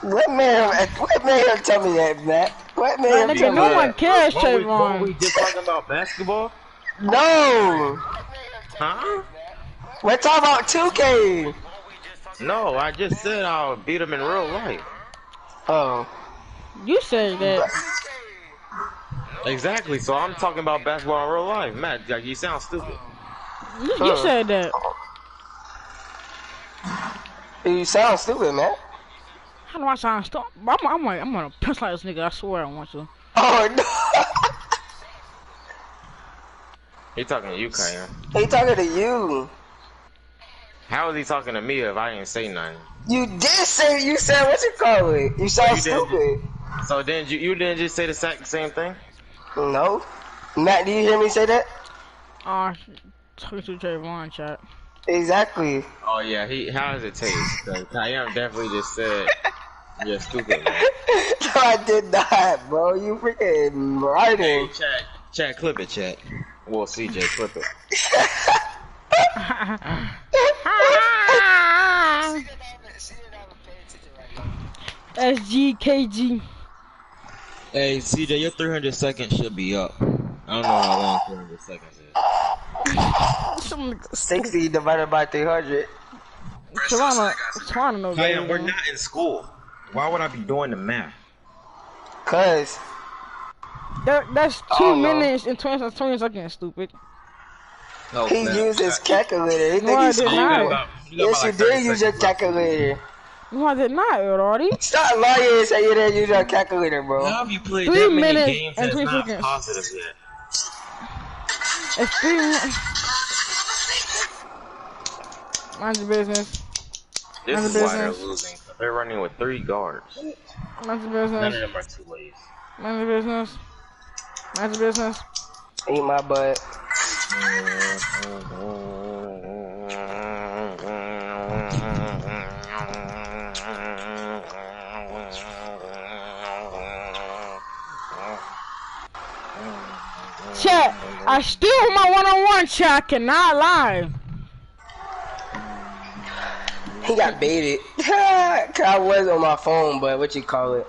What made him tell me that, Matt? What made him tell Nigga, me no one that? cares, What we Trayvon. just talking about basketball? No! Huh? We're talking about 2K! No, I just said I'll beat him in real life. Oh. You said that. Exactly. So I'm talking about basketball in real life, Matt. Like, you sound stupid. You said that. You sound stupid, man. How do I sound stupid? I'm gonna piss like this nigga. I swear I want to. Oh, no. He talking to you, Kaya. He talking to you. How is he talking to me if I didn't say nothing? You did say, you said, what you call it? You sound stupid. So then you didn't just say the same thing? No. Matt, do you hear me say that? Talking to Trayvon, chat. Exactly. Oh yeah, how does it taste? Cause Kayam definitely just said you're stupid, man. No, I did not, bro. You freaking writing. Hey, chat, clip it, chat. Well, CJ, clip it. SGKG. Hey, CJ, your 300 seconds should be up. I don't know how long 300 seconds is. 60 divided by 300. Toronto knows Kayam, we're not in school. Why would I be doing the math? Cause that's 2 minutes and 20 seconds, stupid. No, he used his calculator. He No, I think he's did not. smart. Yes, you did use your calculator. No, I did not, already. Stop lying and say you didn't use your calculator, bro. How have you played 3 that many minutes games and that's 3 not seconds. positive yet? It's 3 minutes. Mind your business. This Mind is your why they're business. losing. They're running with 3 guards. Mind your None of business. them are 2 ways. Mind your business. Mind your business. Eat my butt. Chat, I still my one-on-one chat. I cannot lie. He got baited. Cause I was on my phone, but what you call it?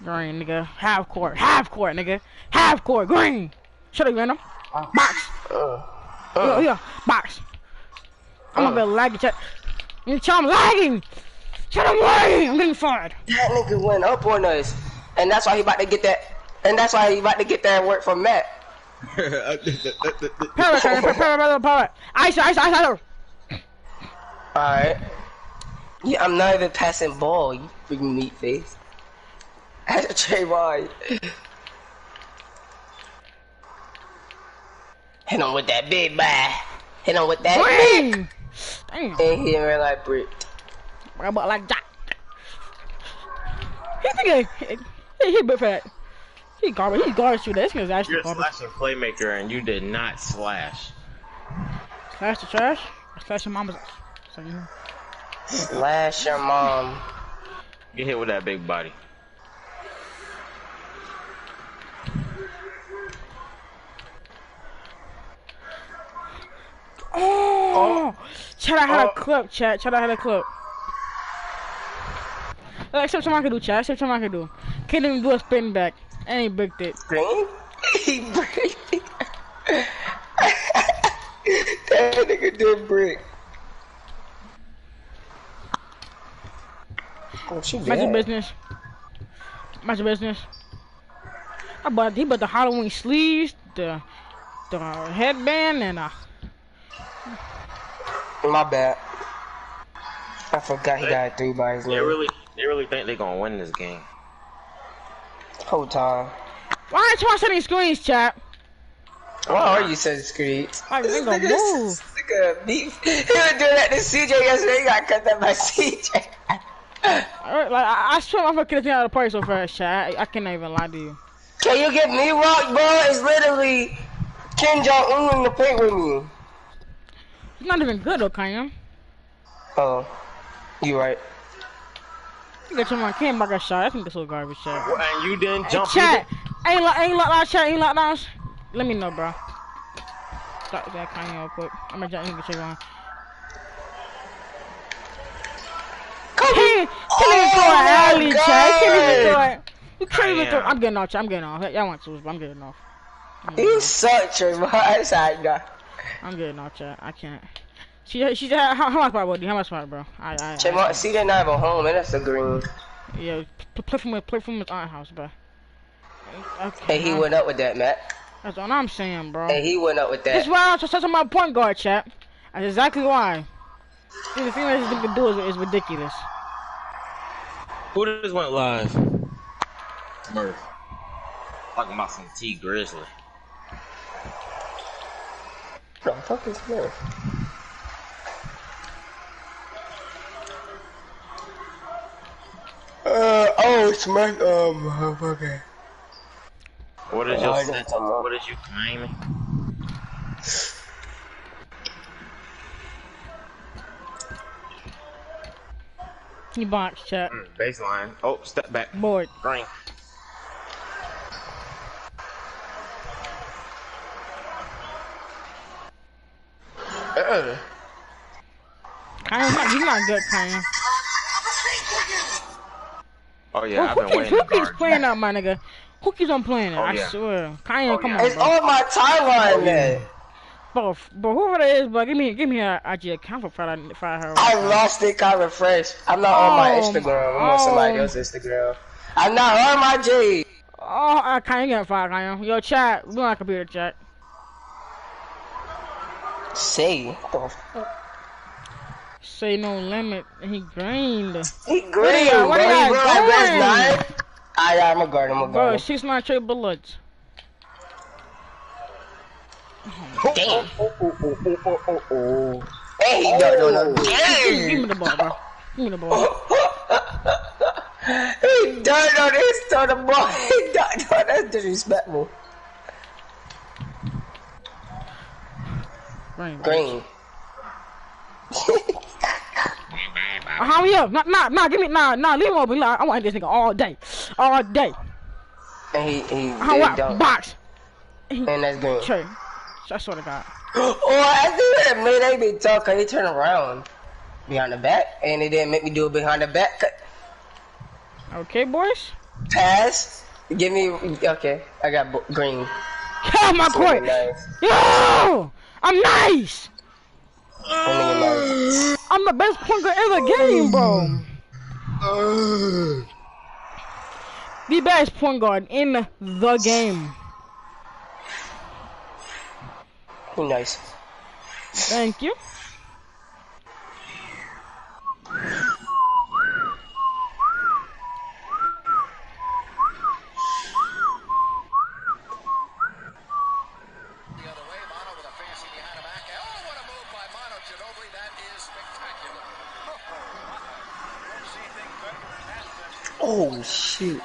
Green, nigga. Half court, nigga. Half court, green. Shut up, Venom. Box. Yeah, box. I'm a bit laggy, chat. You chat, I'm lagging. Shut up, lagging. I'm getting fired. That nigga went up on us, and that's why he about to get that. And that's why he about to get that work from Matt. Power. Ice. Alright. Yeah, I'm not even passing ball, you freaking meat face. That's a Trayvon. Hit him with that big bye. Hit him with that Green. big. Damn. And he in real life brick. I'm about like that. He bit fat. He garbage through that. This nigga's actually You're a garbage. slashing playmaker and you did not slash. Slash the trash. Slash your mama's. So, you know. Slash your mom. Get hit with that big body. Oh! Chat, I had a clip, chat. Chat, I had a clip. Except somebody can do, chat. Except somebody can do. Can't even do a spin back. And he bricked it. Green? He bricked it. That nigga did brick. Oh, she Mind your bad. business. Mind your business. He bought the Halloween sleeves, the headband, and My bad. I forgot he got 3 by his They name. really think they're gonna win this game. Whole time. why aren't you sending screens, chat? Why are you sending screens? Like, they gonna move. Nigga beef. He was doing that to CJ yesterday. He got cut that by CJ. Like, I swear I'm gonna get out of the party so fast, chat. I can't even lie to you. Can you get me rocked, bro? It's literally Kim Jong-un in the paint with me. It's not even good, though, Kanye. Oh, you right. You got someone came back a shot. I think this was garbage, chat. Well, and you didn't jump Chat, ain't lockdown, chat. Ain't lockdowns. Let me know, bro. Stop that Kanye real quick. I'm gonna jump in the check on. can't even throw an alley, God. Chad. You can't even throw it. You can't even throw. Damn. I'm getting off, Chad. I'm getting off. Y'all want to, but I'm getting off. You suck, Trayvon. That's how you got. I'm getting off, Chad. I can't. She how much spot, buddy? How much spot, bro? Trayvon, see, they're not even home, and that's the green. Yeah, play from his aunt house, bro. Okay, Hey, he went up with that, Matt. That's all I'm saying, bro. Hey, he went up with that. That's why I'm such my point guard, chap. That's exactly why. See, the thing that this nigga do is ridiculous. Who just went live? Murph. Talking about some T Grizzly. The fuck is Smurf? Oh, Smurf. Okay. What is your sentence? What is you claiming? He box, chat. Baseline. Oh, step back. Board. Green. He's not good, Kanye. Oh yeah, Who I've been waiting. who keeps playing out, my nigga? Who keeps on playing it? Oh, I yeah. swear. Kanye, come on, It's bro. on my timeline, man. Bro, whoever that is, bro, give me an IG account for Friday her. I lost it. I refreshed. I'm not on my Instagram. I'm on somebody oh. else's Instagram. I'm not on my J. Oh, I can't get fired, Kanye. Yo, chat, we on computer chat. Say. Say no limit. He greened. He green, bro. He What are bro. y'all Best doing? nine. I'm a guard. Bro, 6'9" trade bullets. Damn. Hey, no. Give me the ball, bro. Give me the ball. He died on his turn the ball. He died on that's disrespectful. Green. Hurry up. Nah, give me, leave him open. I want this nigga all day. All day. And he How box. And that's green. Trey. I swear to God. Oh, I think that made me talk because he turned around behind the back, and it didn't make me do it behind the back. Okay, boys. Pass. Give me. Okay, I got green. Hell, my point. Nice. Yo, I'm nice. Nice. I'm the best point guard in the game, bro. The best point guard in the game. Nice. Thank you. Oh shoot.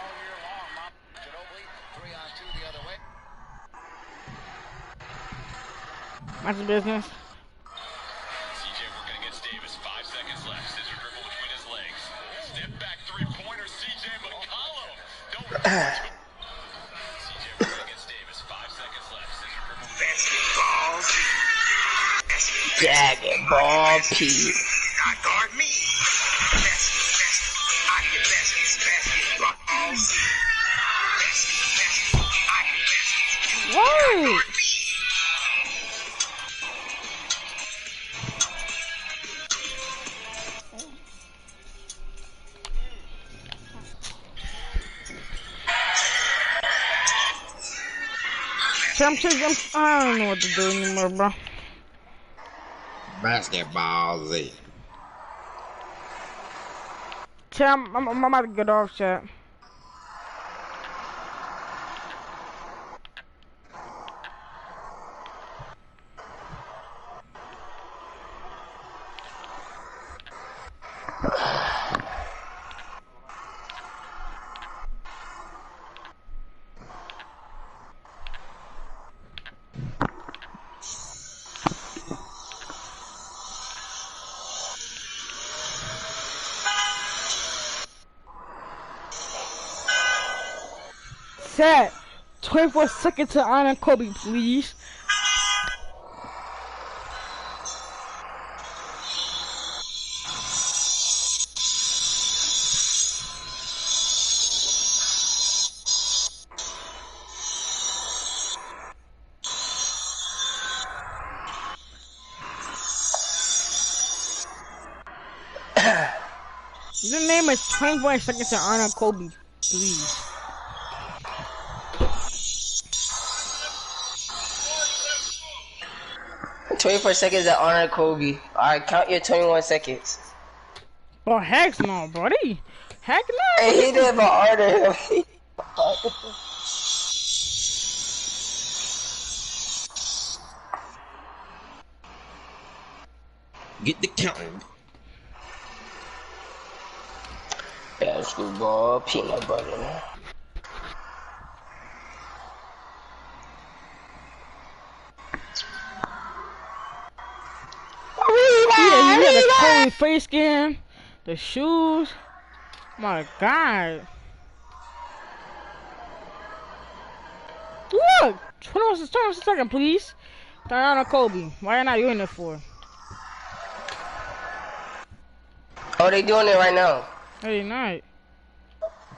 That's the business. CJ working against Davis. 5 seconds left. Scissor dribble between his legs. Step back three-pointer. CJ McCollum. Don't. CJ working against Davis. 5 seconds left. Scissor dribble. Basketball P. Not guard me. Whoa! I don't know what to do anymore, bro. Basketball Z. Champ, I'm about to get off, chat. Set 24 seconds to honor Kobe, please. Your name is 24 seconds to honor Kobe, please. $24 seconds to honor Kobe. Alright, count your 21 seconds. Bro, heck no, bro. Heck no. And he didn't even order him. Get the counting. Basketball, peanut butter. Yeah, you had the Kobe face skin, the shoes. My God. Look, 21 seconds, please. Diana Kobe. Why are not you in there for? Oh, they doing it right now. Hey, night.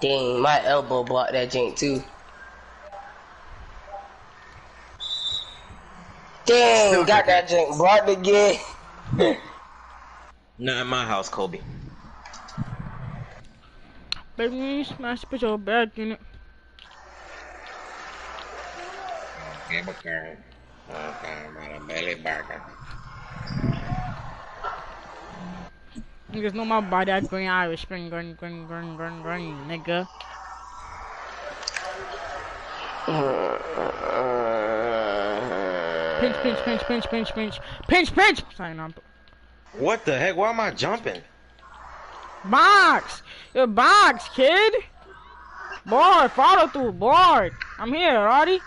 Dang, my elbow blocked that jank too. Dang, got that jank blocked again. Not in my house, Kobe. Baby, smash put your back in it. Okay, belly burger. Niggas know my body, I green Irish, green, nigga. Pinch. Sorry, no. What the heck? Why am I jumping? Box! Your box, kid! Board, follow through, board! I'm here, Roddy.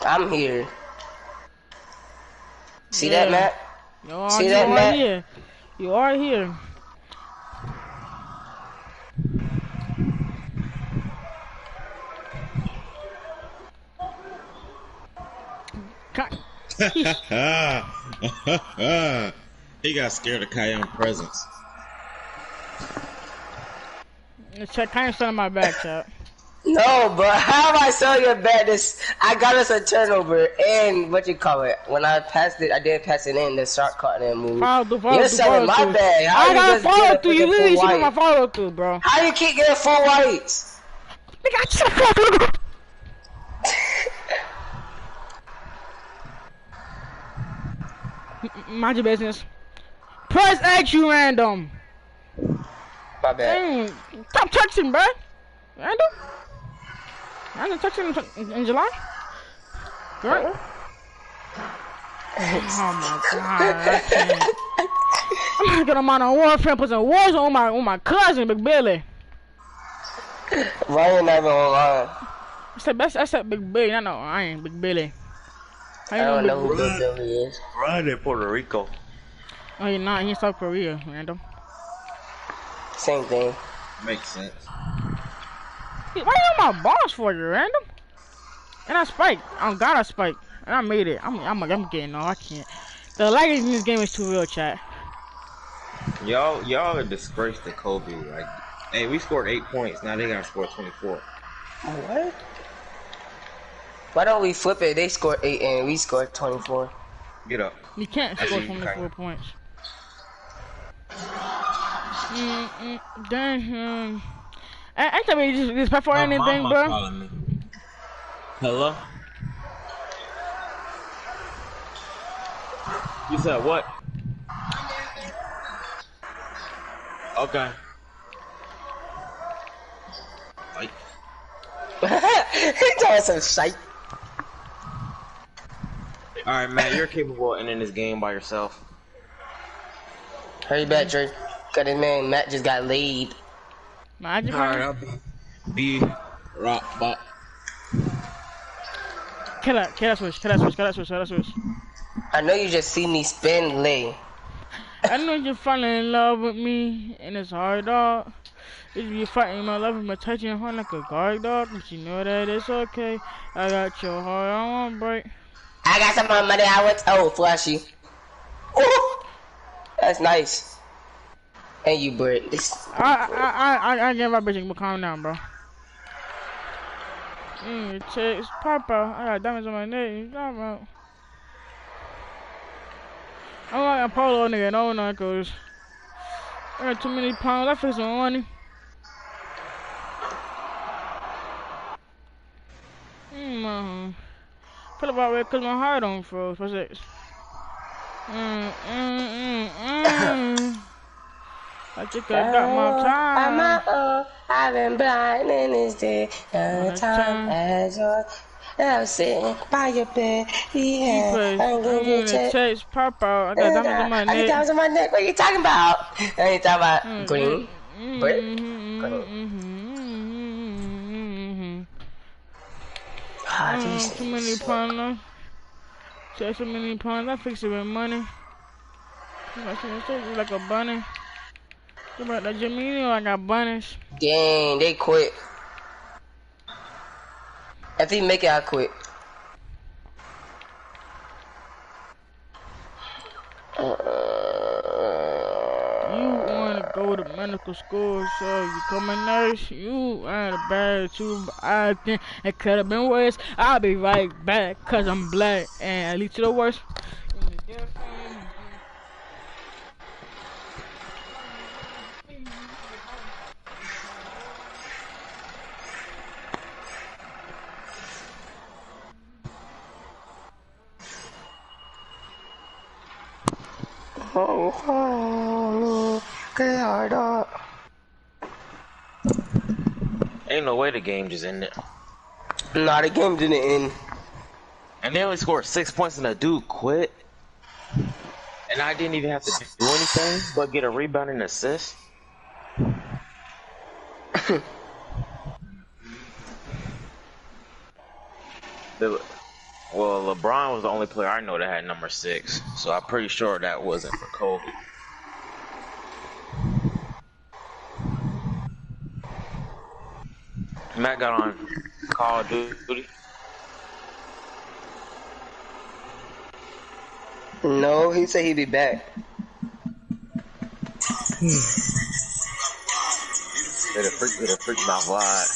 I'm here. See that, Matt? See You that, are Matt? here. You are here. He got scared of Kayon's presence. Check, kind of set on my back, chat. No, but how am I selling your bet? This I got us a turnover and what you call it? When I passed it, I didn't pass it in. The shot caught and moved. Follow You're selling my bag. How I you gotta just follow get through. a You literally full see my white? follow through, bro. How you keep getting full whites? Nigga, I just follow through. Mind your business. Press X, you random. My bad. Dang, stop texting, bro. Random. I didn't text in July. Right? Oh my God, I can't. I'm not gonna mind on warfare, put some wars on my cousin, Big Billy. Ryan not even online. I said Big Billy. I know I ain't Big Billy. I don't know who Big Billy is. Ryan in Puerto Rico. Oh, you're not. He's South Korea, random. Same thing. Makes sense. Hey, why you on my boss for you, random? And I spiked. I got a spike. And I made it. I'm getting no. I can't. The lagging in this game is too real, chat. Y'all are a disgrace to Kobe. Like, hey, we scored 8 points. Now they gotta score 24. What? Why don't we flip it? They scored 8 and we scored 24. Get up. You can't I score see you 24 kinda. points. Damn. I tell you this before My anything, mama bro. calling me. Hello? You said what? Okay. Like, He doing some shite. alright, man, you're capable of ending this game by yourself. Hurry back, Drake. Cause this man Matt just got laid. Imagine, Alright, I'll be rock bot. Kill that switch. I know you just see me spin lay. I know you're falling in love with me, and it's hard, dog. If you're fighting my love, I'm touching your heart like a guard dog, but you know that it's okay. I got your heart, I won't break. I got some more money. I went. Oh, flashy. Ooh, that's nice. And you break. I give up, bitch, but calm down, bro. It's Papa. I got diamonds on my neck. You talking about? I'm like a polo nigga, no knuckles. I got too many pounds. I fix some money. Feel about it because my heart on froze. What's this? I think I got my time. I've been blind in this day. Time as yours. I was sitting by your bed. I'm gonna chase pop out. I got diamonds on my neck. I got diamonds on my neck. What are you talking about? I ain't talking about green. Brick. Too many pounds. Chase so many pounds. I fix it with money. Like a bunny. About that Jimmy, you know I got bunnies. Dang, they quit. If he make it, I quit. You wanna go to medical school, so you come a nurse. You ain't a bad too, but I think it could have been worse. I'll be right back, cause I'm black, and I lead to the worst. Get hard up. Ain't no way the game just ended. Nah, the game didn't end. And they only scored 6 points and the dude quit. And I didn't even have to do anything but get a rebound and assist. Well, LeBron was the only player I know that had number 6, so I'm pretty sure that wasn't for Kobe. Matt got on Call of Duty. No, he said he'd be back. Hit a freak mouth wide.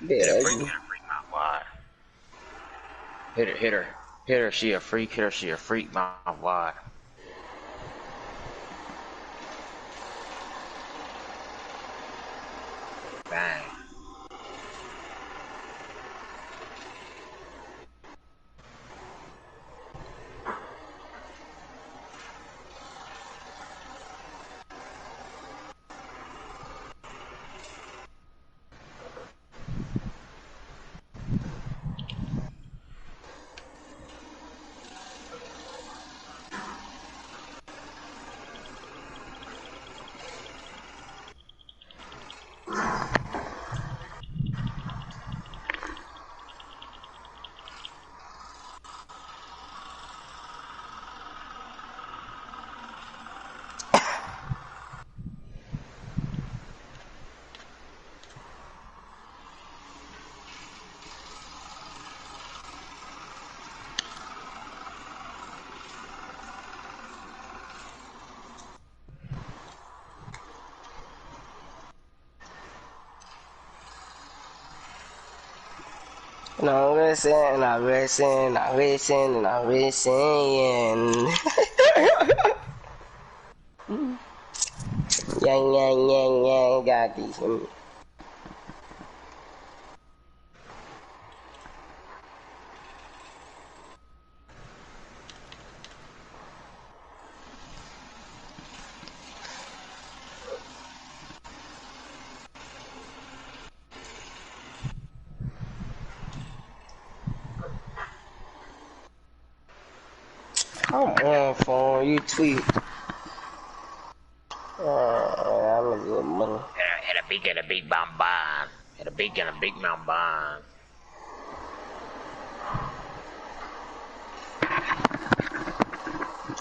Hit a freak mouth wide. Hit her, she a freak, mouth wide. Bang. And I listen. Yang, got these. Come on, phone, you tweet. I'm a good money. Hit a big bomb. Hit a big bomb.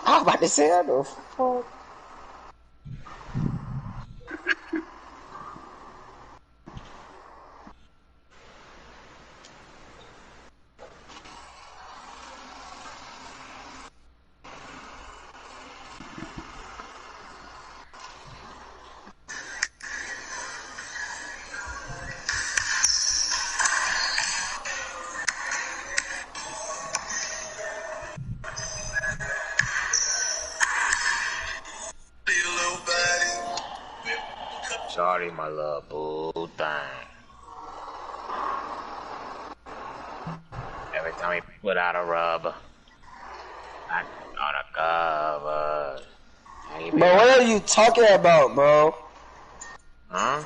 I was about to say that though. Fuck. Cardi, my little boo thing. Every time he put out a rubber, I on a cover. But what are you talking about, bro? Huh?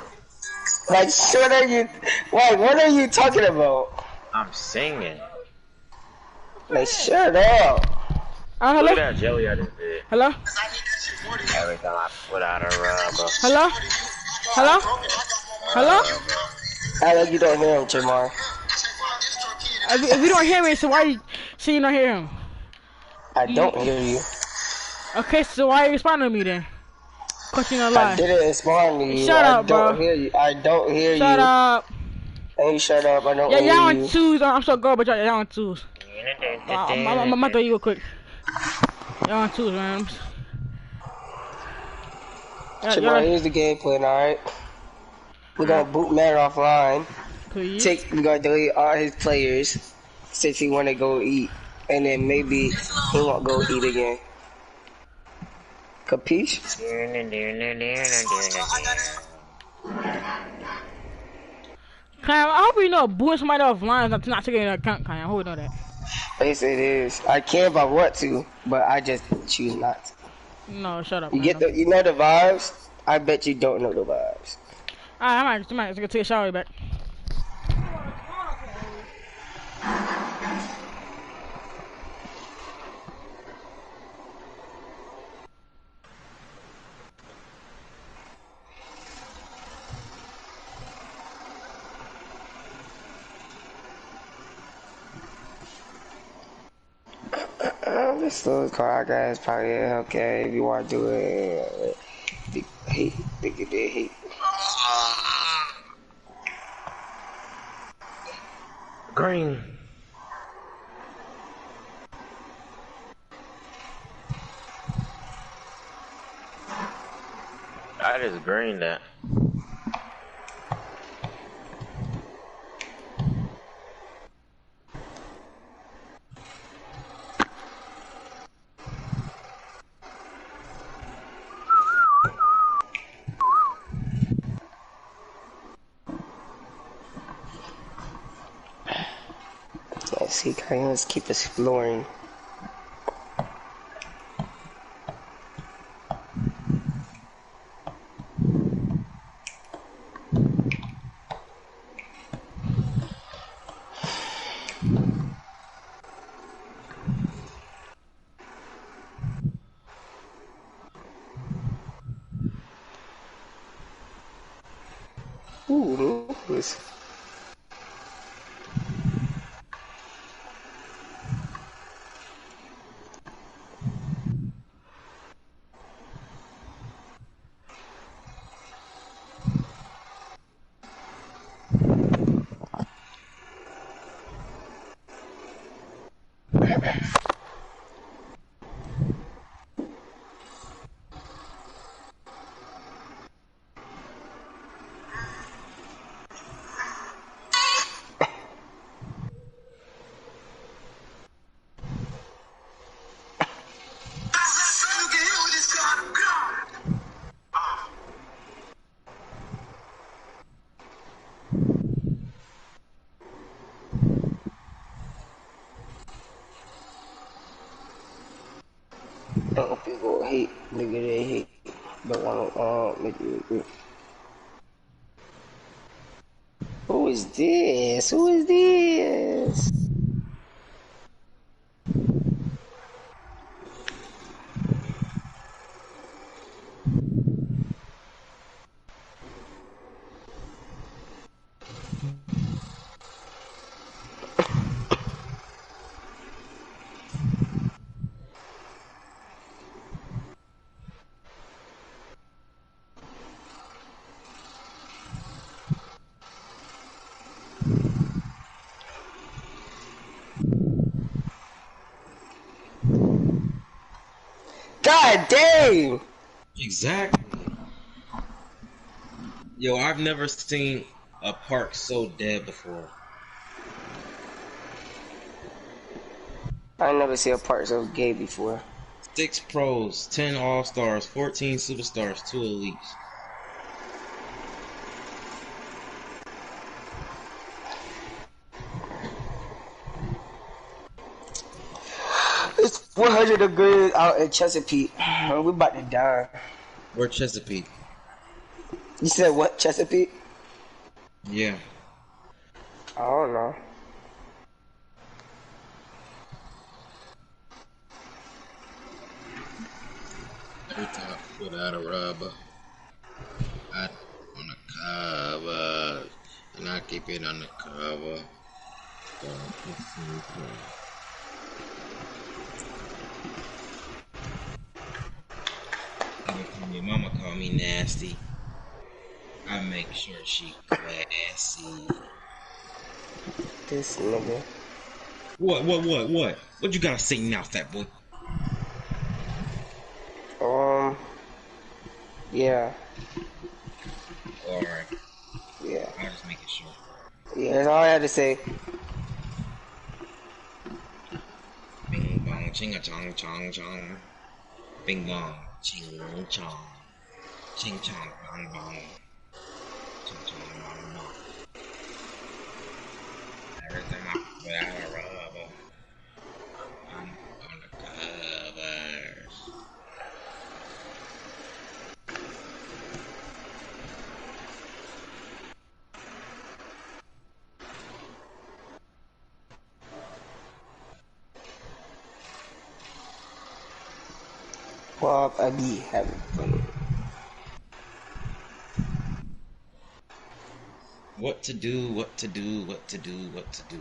Like, what are you? Like, what are you talking about? I'm singing. Like, shut up. Hello? Look at that jelly I just did. Hello? Every time I put out a rubber. Hello? Hello? Hello? I like you don't hear him, Jamar. If you don't hear me, so why you say you don't hear him? I don't hear you. Okay, so why are you responding to me then? Question a lie. I didn't respond to you. Shut up, I don't bro. hear you. I don't hear you. Shut up. Hey, shut up. I don't Yeah, hear y'all you. on twos. I'm so good, but y'all on twos. I'm gonna throw you real quick. Y'all on twos, man. Jamar, here's the game plan, alright? We're gonna boot man offline. Please. We're gonna delete all his players since he wanna go eat. And then maybe he won't go eat again. Capiche? Kyle, I hope you know booting somebody offline is not taking an account, Kyle. I hope you know that. Yes, it is. I can if I want to, but I just choose not to. No, shut up. You get the, you know the vibes? I bet you don't know the vibes. Alright, I might just go take a shower back. This little car guys probably okay if you want to do it. Think it did hate. Green. I just green that. Let's see, let's keep exploring. Ooh, this. Oh, people hate, nigga, they hate. But I don't make you agree. Who is this? Who is this? God dang! Exactly. Yo, I've never seen a park so dead before. I never see a part so gay before. 6 pros, 10 all-stars, 14 superstars, 2 elites. 100 degrees out in Chesapeake. We about to die. Where Chesapeake? You said what? Chesapeake? Yeah. I don't know. Every time without a rubber. I on the cover. And I keep it on the cover. Every time your mama call me nasty, I make sure she classy. This nigga. What? What you gotta say now, fat boy? Yeah. Alright. Yeah. I'm just making sure. Yeah, that's all I had to say. Bing bong, ching a chong chong chong. Bing bong, ching chong. Ching chong bong bong. Ching chong bong bong. Every time I put out a rubber, I'm on the covers. Bob, I be having fun. What to do, what to do, what to do, what to do.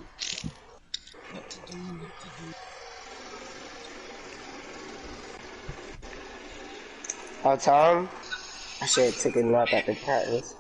What to do, what to do. How Tom? I should have taken a nap at the practice.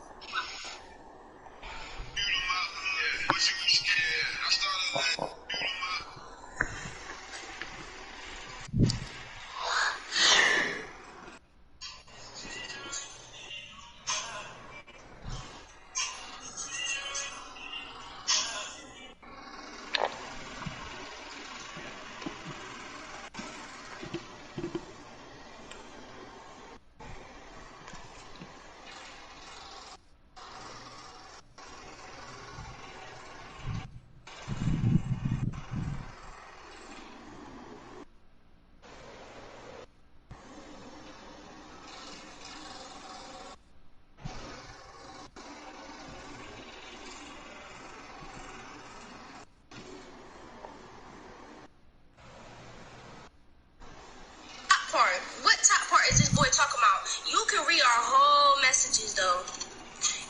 What top part is this boy talking about? You can read our whole messages though.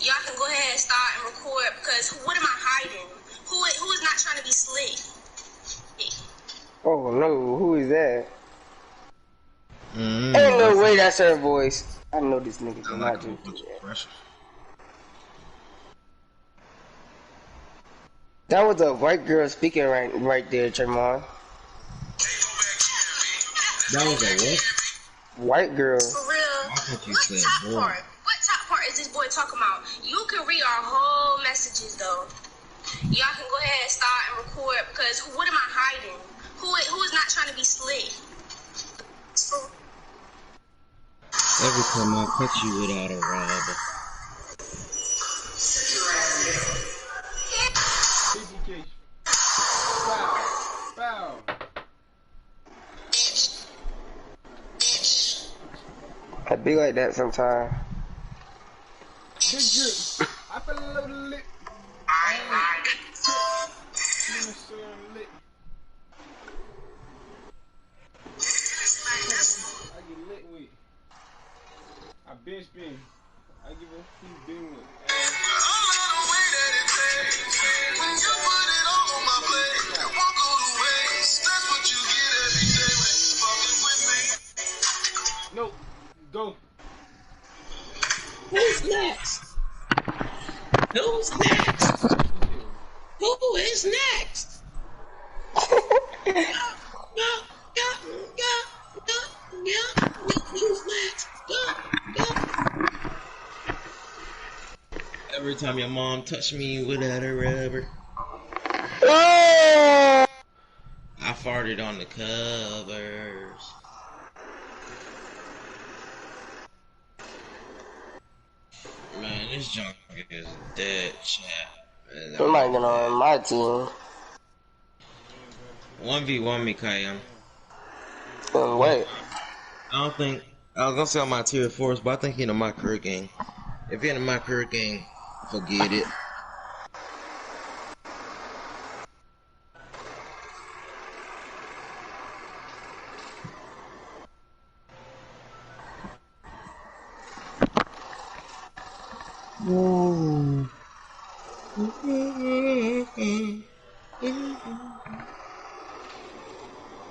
Y'all can go ahead and start and record because what am I hiding? Who is not trying to be slick? Oh no, who is that? Mm-hmm. Ain't no way that's her voice. I know this nigga I cannot like a do bunch of pressure. that. Was a white girl speaking right there, Tremont. That was a what? White girl. For real. I thought you What said top boy. part? What top part is this boy talking about? You can read our whole messages though. Y'all can go ahead and start and record because what am I hiding? Who is not trying to be slick? Every time I catch you without a rubber. Foul. I be like that sometimes. Big drip. I fell in love with the lick. Lit. I get lit with. I bench spin. I give a free bin with. No, go. Who's next? Who's next? Who is next? Who's next? Every time your mom touched me without a rubber, Oh! I farted on the covers. Man, this junk is dead, chat. I'm not gonna on my team. 1v1 me, Kayam. Wait. I don't think I was gonna say on my tier fours, but I think he in my career gang. If he in my career gang, forget it.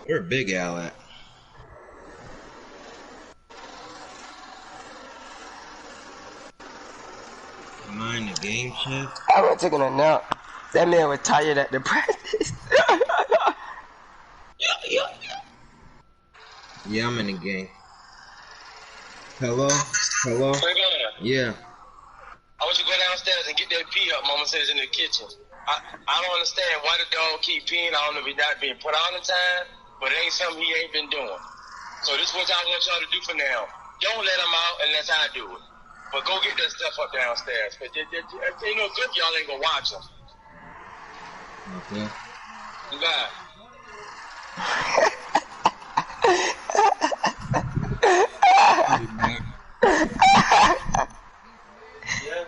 Where Big Al at? Am I in the game shift? I was taking a nap. That man retired at the practice. Yeah, I'm in the game. Hello? Hello? Yeah. I want you to go downstairs and get that pee up. Mama says in the kitchen. I don't understand why the dog keep peeing. I don't know if he's not being put on in time, but it ain't something he ain't been doing. So this is what I want y'all to do for now. Don't let him out unless I do it. But go get that stuff up downstairs. But they no good. Y'all ain't gonna watch him. Okay. Bye. Yeah.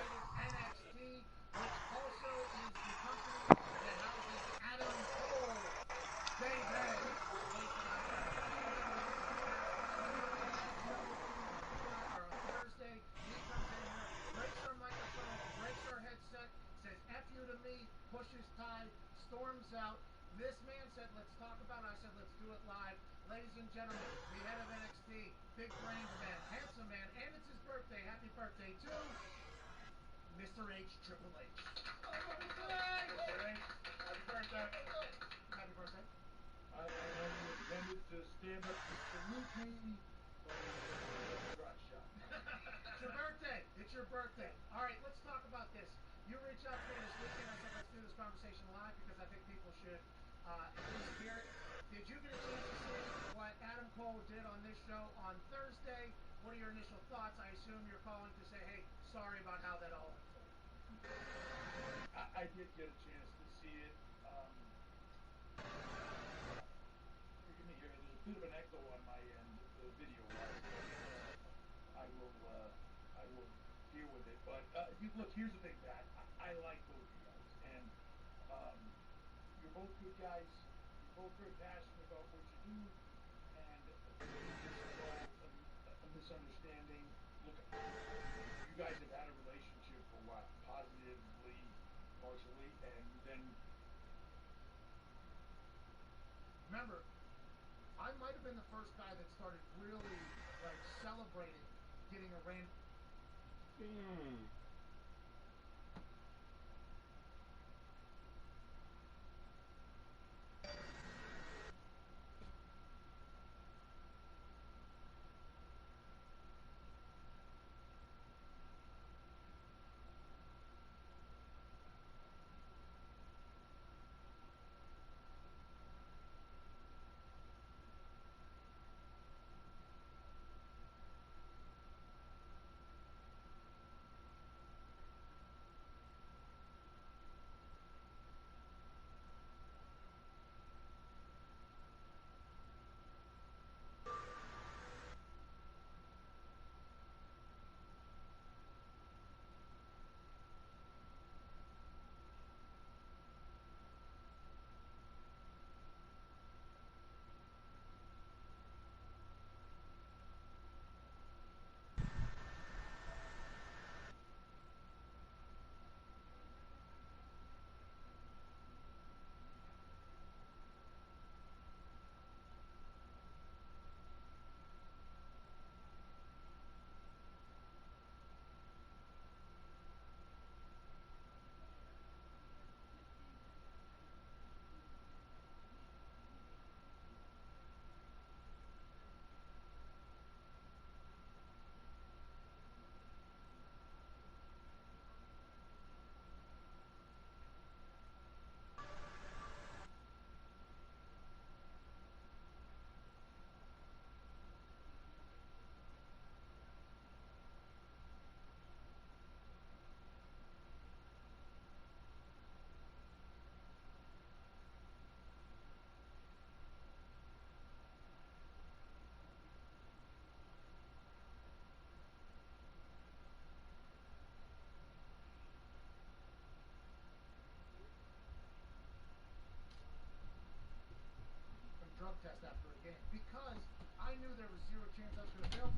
was going to fail.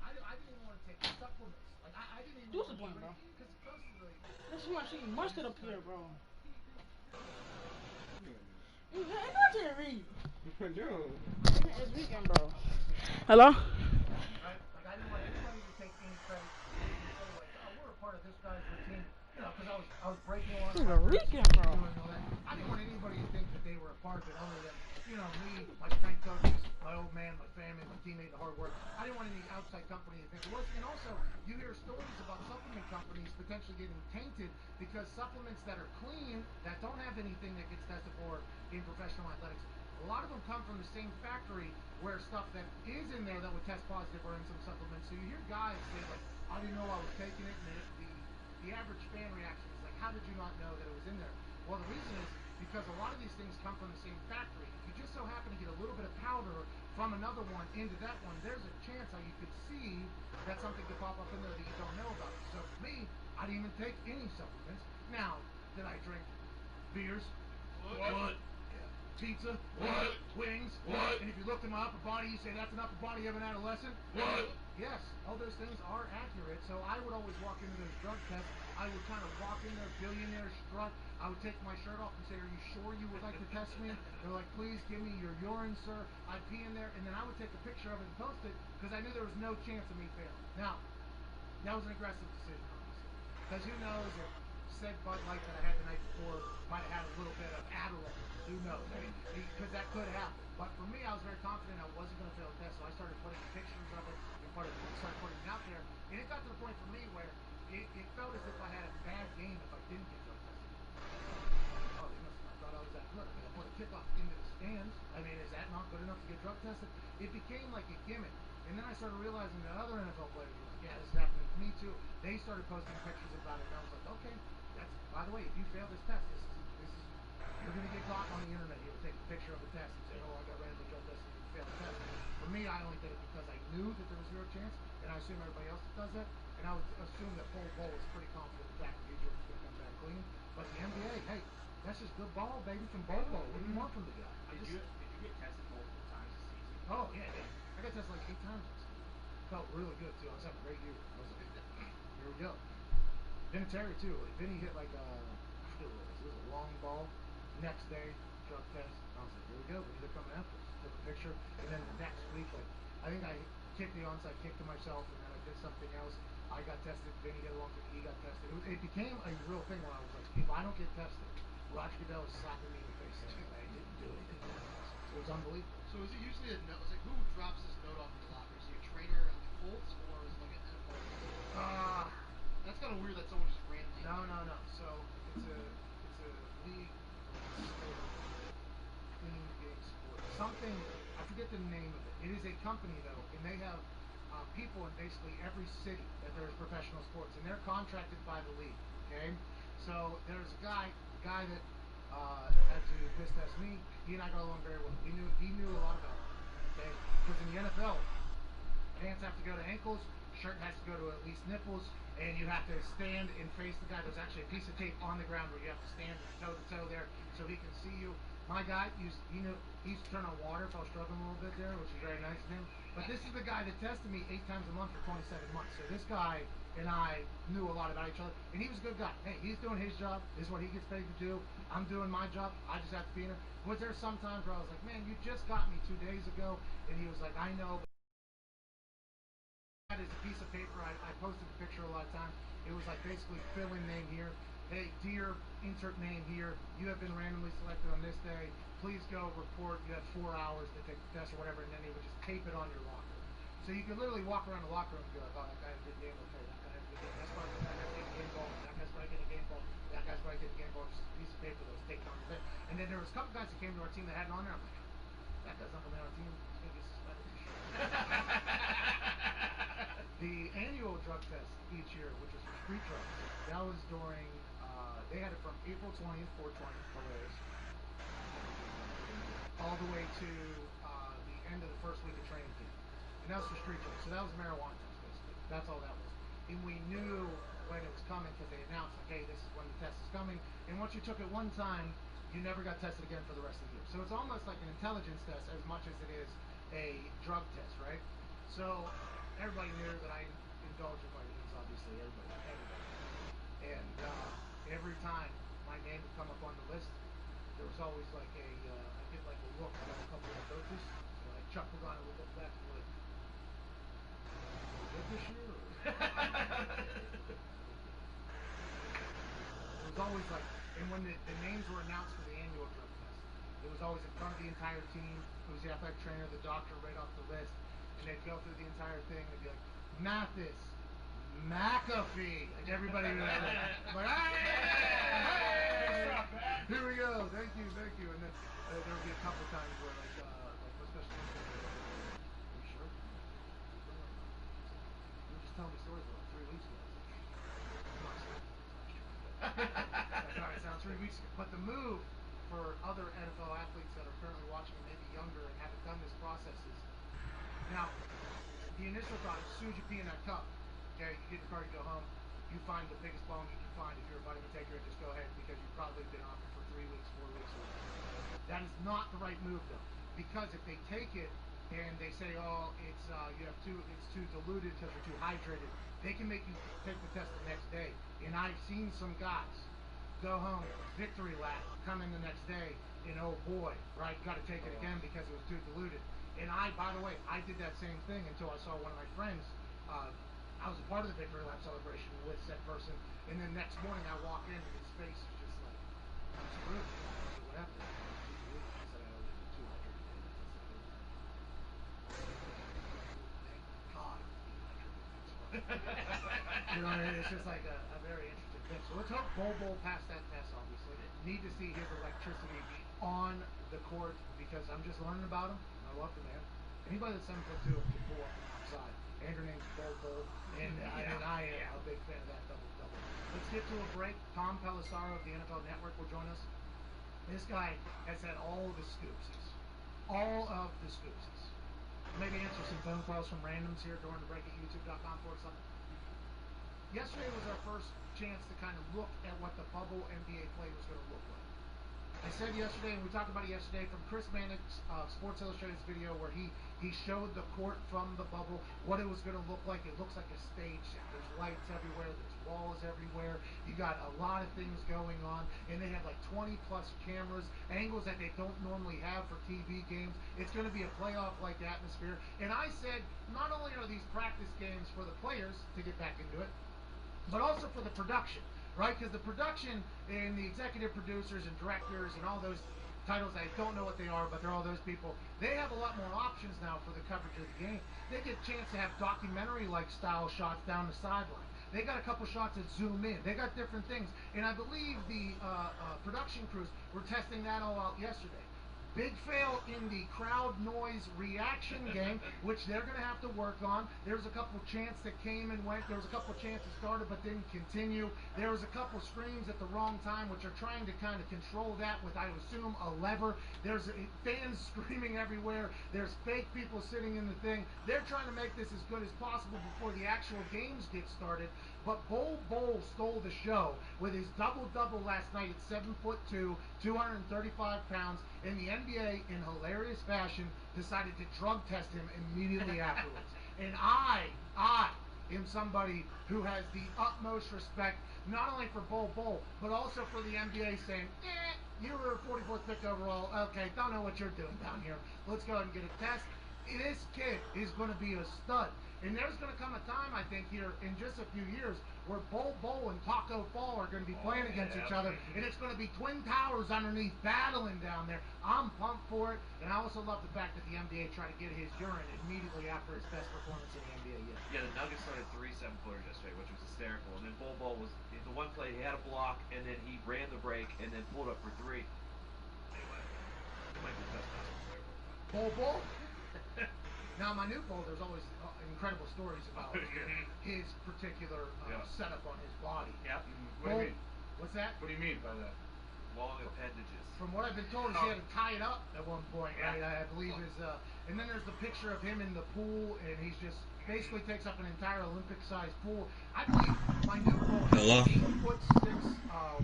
I didn't even want to take supplements. Like, I didn't even want to Discipline, bro. because constantly. This one she mustard up here, bro. You can't read. It's weekend, bro. Hello? Right? Like, I didn't want anybody to take any credit and say, like, oh, we're a part of this guy's routine. You know, because I was breaking a lot of weekend, bro. doing all that. I didn't want anybody to think that they were a part of it other than, you know, me, my strength coaches, my old man, my family, my teammate, the hard work. I didn't want any outside company to think it was. And also, you hear stories about supplement companies potentially getting tainted because supplements that are clean, that don't have anything that gets tested for in professional athletics, a lot of them come from the same factory where stuff that is in there that would test positive are in some supplements. So you hear guys say, like, I didn't know I was taking it, and the average fan reaction is like, how did you not know that it was in there? Well, the reason is because a lot of these things come from the same factory. If you just so happen to get a little bit of powder from another one into that one, there's a chance how you could see that something could pop up in there that you don't know about. So for me, I didn't even take any supplements. Now, did I drink beers? What? Pizza? What? Wings? What? And if you looked at my upper body, you say that's an upper body of an adolescent? What? Yes, all those things are accurate. So I would always walk into those drug tests. I would kind of walk in there, billionaire strut. I would take my shirt off and say, are you sure you would like to test me? They're like, please give me your urine, sir. I'd pee in there, and then I would take a picture of it and post it because I knew there was no chance of me failing. Now, that was an aggressive decision, honestly. Because who knows if said Bud Light that I had the night before might have had a little bit of Adderall. Who knows? I mean, because that could happen. But for me, I was very confident I wasn't going to fail the test, so I started putting pictures of it and started putting it out there. And it got to the point for me where it felt as if I had a bad game if I didn't get drug tested. Oh, they must have thought I was that good. I mean, I put a kickoff into the stands. I mean, is that not good enough to get drug tested? It became like a gimmick. And then I started realizing that other NFL players were like, yeah, this is happening to me too. They started posting pictures about it, and I was like, okay, that's, by the way, if you fail this test, this is you're going to get caught on the internet. You'll take a picture of the test and say, oh, I got randomly drug tested and failed the test. For me, I only did it because I knew that there was zero chance, and I assume everybody else does that. And I would assume that Paul Ball was pretty confident that Jack Pedro was going to come back clean. But the NBA, hey, that's just good ball, baby, from Bobo. What do you want from the guy? Did you get tested multiple times this season? Oh, yeah. I got tested like 8 times this season. Felt really good, too. I was having a great year. I was like, here we go. Vinatieri, too. Vinny hit like I forget what it was. It was a long ball. Next day, drug test. I was like, here we go. They're coming after us. Took a picture. And then the next week, like, I think I kicked the onside kick to myself, and then I did something else. I got tested. Vinny got along with me. He got tested. It became a real thing where I was like, if I don't get tested, Roger Goodell is slapping me in the face saying I didn't do anything. It was unbelievable. So is it usually a note? It's like, who drops this note off in the locker? Is he a trainer on the Colts, or is it like an NFL? That's kind of weird that someone just randomly. No. So it's a league clean game sport. Something, I forget the name of it. It is a company though, and they have people in basically every city that there's professional sports, and they're contracted by the league. Okay, so there's a guy that had to piss test me. He and I got along very well. He knew a lot about it. Okay, because in the NFL, pants have to go to ankles, shirt has to go to at least nipples, and you have to stand and face the guy. There's actually a piece of tape on the ground where you have to stand toe to toe there so he can see you. My guy, he used to turn on water if I was struggling a little bit there, which is very nice of him. But this is the guy that tested me 8 times a month for 27 months. So this guy and I knew a lot about each other, and he was a good guy. Hey, he's doing his job. This is what he gets paid to do. I'm doing my job. I just have to be in it. Was there some times where I was like, man, you just got me 2 days ago? And he was like, I know. That is a piece of paper. I posted the picture a lot of times. It was like basically fill in name here. Hey, dear, insert name here. You have been randomly selected on this day. Please go report. You have 4 hours to take the test or whatever, and then they would just tape it on your locker. So you could literally walk around the locker room and be like, oh, that guy had a good game. Okay, that guy had a good game. That's why that guy's getting a game ball. That guy's probably getting a game ball. That guy's probably getting a game ball. Just a piece of paper that was taped on the thing. And then there was a couple guys that came to our team that had it on there. I'm like, that guy's not going to be on our team. He's going to get suspended. The annual drug test each year, which is for street drugs, that was during, they had it from April 20th, 420, hilarious, all the way to the end of the first week of training camp. And that was for street drugs. So that was a marijuana test, basically. That's all that was. And we knew when it was coming because they announced, like, hey, this is when the test is coming. And once you took it one time, you never got tested again for the rest of the year. So it's almost like an intelligence test as much as it is a drug test, right? So everybody knew that I indulge in my knees, obviously, everybody. And every time my name would come up on the list, there was always like I get like a look from a couple of coaches. So I chuckled on it, looked up back and like, good this year? It was always like, and when the names were announced for the annual drug test, it was always in front of the entire team. It was the athletic trainer, the doctor, right off the list, and they'd go through the entire thing. They'd be like, Mathis, McAfee, like everybody would like, hey, here we go, thank you, and then there would be a couple times where like especially, are you sure? You were just telling me stories about 3 weeks ago. Sorry, it's not 3 weeks ago. But the move for other NFL athletes that are currently watching, maybe younger and haven't done this process is, now, the initial thought is, as soon as you pee in that cup, okay, you get in the car, you go home, you find the biggest bong you can find if you're a vitamin taker and just go ahead because you've probably been off it for 3 weeks, 4 weeks. That is not the right move though, because if they take it and they say, oh, it's it's too diluted because you're too hydrated, they can make you take the test the next day. And I've seen some guys go home, victory lap, come in the next day, and oh boy, right, got to take it again because it was too diluted. And by the way, I did that same thing until I saw one of my friends. I was a part of the victory lap celebration with said person, and then next morning I walk in and his face is just like, I'm screwed. I said, what happened? He said, I was too hydrated. Thank God. You know, it's just like a very interesting thing. So let's hope Bol passed that test, obviously. Need to see his electricity be on the court because I'm just learning about him. I love the man. Anybody that's 7'2" can pull up from outside. Andrew name's Bol, and I am a big fan of that double-double. Let's get to a break. Tom Pelissaro of the NFL Network will join us. This guy has had all of the scoopsies. All of the scoopsies. Maybe answer some phone calls from randoms here during the break at youtube.com/. Yesterday was our first chance to kind of look at what the bubble NBA play was going to look like. I said yesterday, and we talked about it yesterday, from Chris Mannix, Sports Illustrated's video where he showed the court from the bubble, what it was going to look like. It looks like a stage set. There's lights everywhere. There's walls everywhere. You got a lot of things going on, and they have like 20-plus cameras, angles that they don't normally have for TV games. It's going to be a playoff-like atmosphere. And I said, not only are these practice games for the players to get back into it, but also for the production, right? Because the production and the executive producers and directors and all those titles, I don't know what they are, but they're all those people. They have a lot more options now for the coverage of the game. They get a chance to have documentary-like style shots down the sideline. They got a couple shots that zoom in. They got different things. And I believe the production crews were testing that all out yesterday. Big fail in the crowd noise reaction game, which they're going to have to work on. There was a couple chants that came and went. There was a couple chants that started but didn't continue. There was a couple screams at the wrong time, which are trying to kind of control that with, I assume, a lever. There's fans screaming everywhere. There's fake people sitting in the thing. They're trying to make this as good as possible before the actual games get started. But Bol stole the show with his double-double last night at 7'2", 235 pounds, and the NBA, in hilarious fashion, decided to drug test him immediately afterwards. And I am somebody who has the utmost respect, not only for Bol, but also for the NBA saying, you were 44th pick overall, okay, don't know what you're doing down here. Let's go ahead and get a test. This kid is going to be a stud. And there's going to come a time, I think, here in just a few years where Bol and Taco Fall are going to be playing against each other, and it's going to be twin towers underneath battling down there. I'm pumped for it, and I also love the fact that the NBA tried to get his urine immediately after his best performance in the NBA yet. Yeah, the Nuggets started 3 7-footers yesterday, which was hysterical. And then Bol was the one play, he had a block, and then he ran the break, and then pulled up for 3. Anyway, it might be the best basketball player. Bol? Now, my new Bol, there's always incredible stories about his particular setup on his body. Yeah. What do you mean? What's that? What do you mean by that? Long appendages. From what I've been told, is he had to tie it up at one point, right? I believe is. And then there's the picture of him in the pool, and he's just basically takes up an entire Olympic-sized pool. I believe my new Bol has 8'6"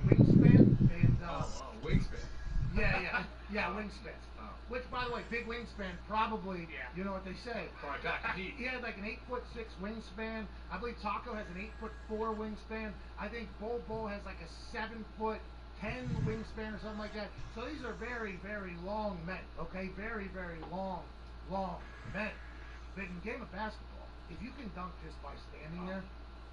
wingspan, and wingspan. Yeah, wingspan. Which, by the way, big wingspan, probably, you know what they say. Probably back to heat. He had like an 8'6" wingspan. I believe Taco has an 8'4" wingspan. I think Bol has like a 7'10" wingspan or something like that. So these are very, very long men, okay? Very, very long men. But in the game of basketball, if you can dunk just by standing there,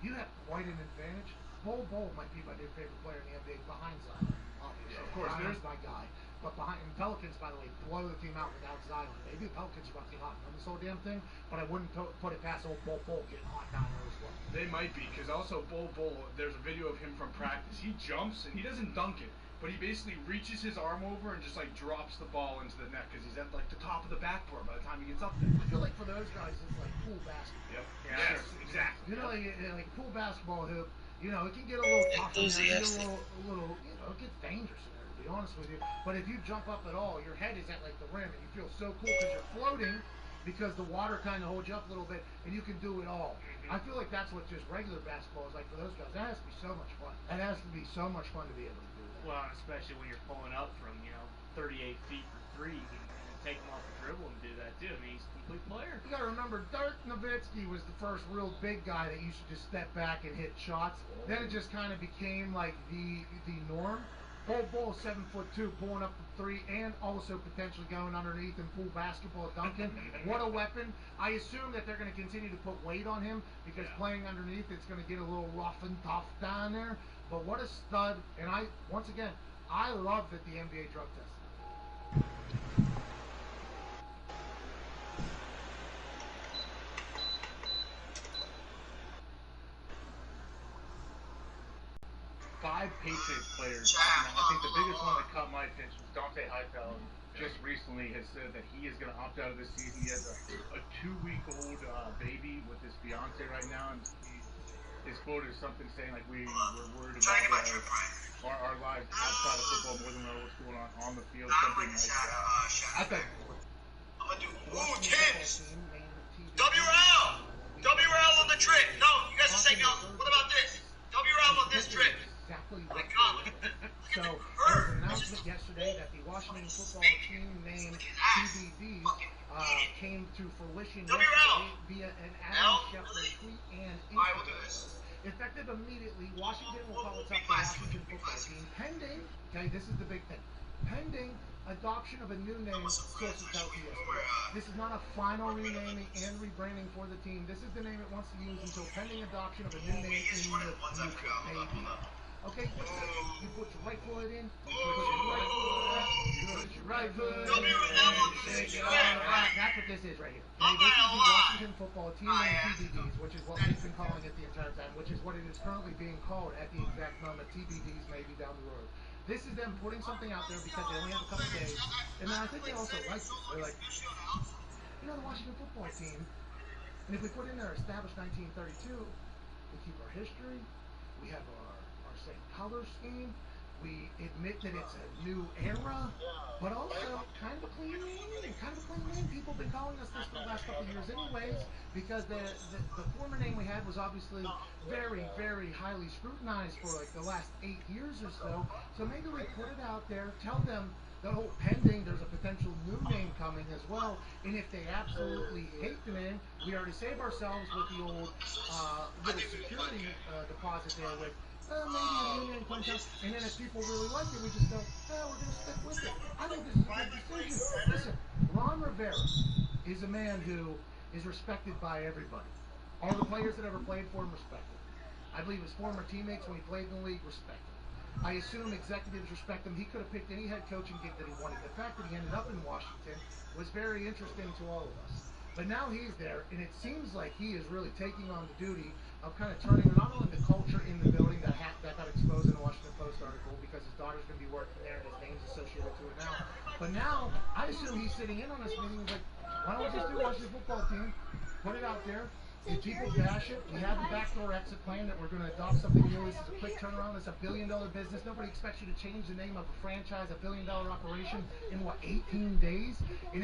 you have quite an advantage. Bol might be my new favorite player in the NBA behind Zion, obviously. Yeah, of course, Zion's my guy. But behind and Pelicans, by the way, blow the team out without Zion. Maybe the Pelicans are about to get hot on this whole damn thing, but I wouldn't put it past old Bol getting hot down there as well. They might be, because also Bol, there's a video of him from practice. He jumps and he doesn't dunk it, but he basically reaches his arm over and just like drops the ball into the net because he's at like the top of the backboard by the time he gets up there. I feel like for those guys, it's like pool basketball. Yep. Yes, exactly. You know, like pool basketball hoop. You know, it can get a little tough. It can get a little, you know, it gets dangerous in there, to be honest with you. But if you jump up at all, your head is at like the rim, and you feel so cool because you're floating, because the water kind of holds you up a little bit, and you can do it all. I feel like that's what just regular basketball is like for those guys. That has to be so much fun. That has to be so much fun to be able to do that. Well, especially when you're pulling up from 38 feet for three, you can take him off the dribble and do that too. I mean, he's a complete player. You gotta remember, Dirk Nowitzki was the first real big guy that you should just step back and hit shots. Then it just kind of became like the norm. Bol 7'2", pulling up the three, and also potentially going underneath and pool basketball dunking. What a weapon! I assume that they're going to continue to put weight on him because playing underneath, it's going to get a little rough and tough down there. But what a stud! And once again, I love that the NBA drug test. Five Patriots players. I think the biggest one that caught my attention was Dante Hightower. Just recently has said that he is going to opt out of this season. He has a 2-week-old baby with his fiance right now, and his quote is something saying like we're worried about our lives outside of football more than we know what's going on the field. Something like that. I'm gonna do Tims. WRL on the trick. No, you guys are saying no. What about this? WRL on this trick. Exactly. My God, look at So there was an announcement yesterday that the Washington football team named TBD came to fruition yesterday via an Adam Schefter tweet and Instagram. Effective immediately, Washington will call itself the Washington football team, pending, okay, this is the big thing, pending adoption of a new name, sources tell yesterday. This is not a final renaming and rebranding for the team. This is the name it wants to use until pending adoption of a new name in the future, maybe. Okay, you put your right foot in, you put your right foot in, that's what this is right here. Okay, this is the Washington football team named TBDs, which is what we've been calling it the entire time, which is what it is currently being called at the exact moment. TBDs maybe down the road. This is them putting something out there because they only have a couple days, and then I think they also like it. They're like, the Washington football team, and if we put in there established 1932, we keep our history, we have our same color scheme, we admit that it's a new era, but also kind of a clean name. People have been calling us this for the last couple of years anyways, because the former name we had was obviously very, very highly scrutinized for like the last 8 years or so. So maybe we put it out there, tell them the whole pending, there's a potential new name coming as well, and if they absolutely hate the name, we already save ourselves with the old little security deposit there with maybe a new name comes out, and then if people really like it, we just go, we're going to stick with it. I think this is a good decision. Listen, Ron Rivera is a man who is respected by everybody. All the players that ever played for him respect him. I believe his former teammates when he played in the league respect him. I assume executives respect him. He could have picked any head coaching gig that he wanted. The fact that he ended up in Washington was very interesting to all of us. But now he's there, and it seems like he is really taking on the duty of kind of turning not only the culture in the building that got exposed in the Washington Post article because his daughter's going to be working there and his name's associated to it now. But now, I assume he's sitting in on this meeting and like, why don't we just do Washington football team, put it out there, if people bash it, we have a backdoor exit plan that we're going to adopt something new. This is a quick turnaround. It's $1 billion business. Nobody expects you to change the name of a franchise, $1 billion operation in 18 days? And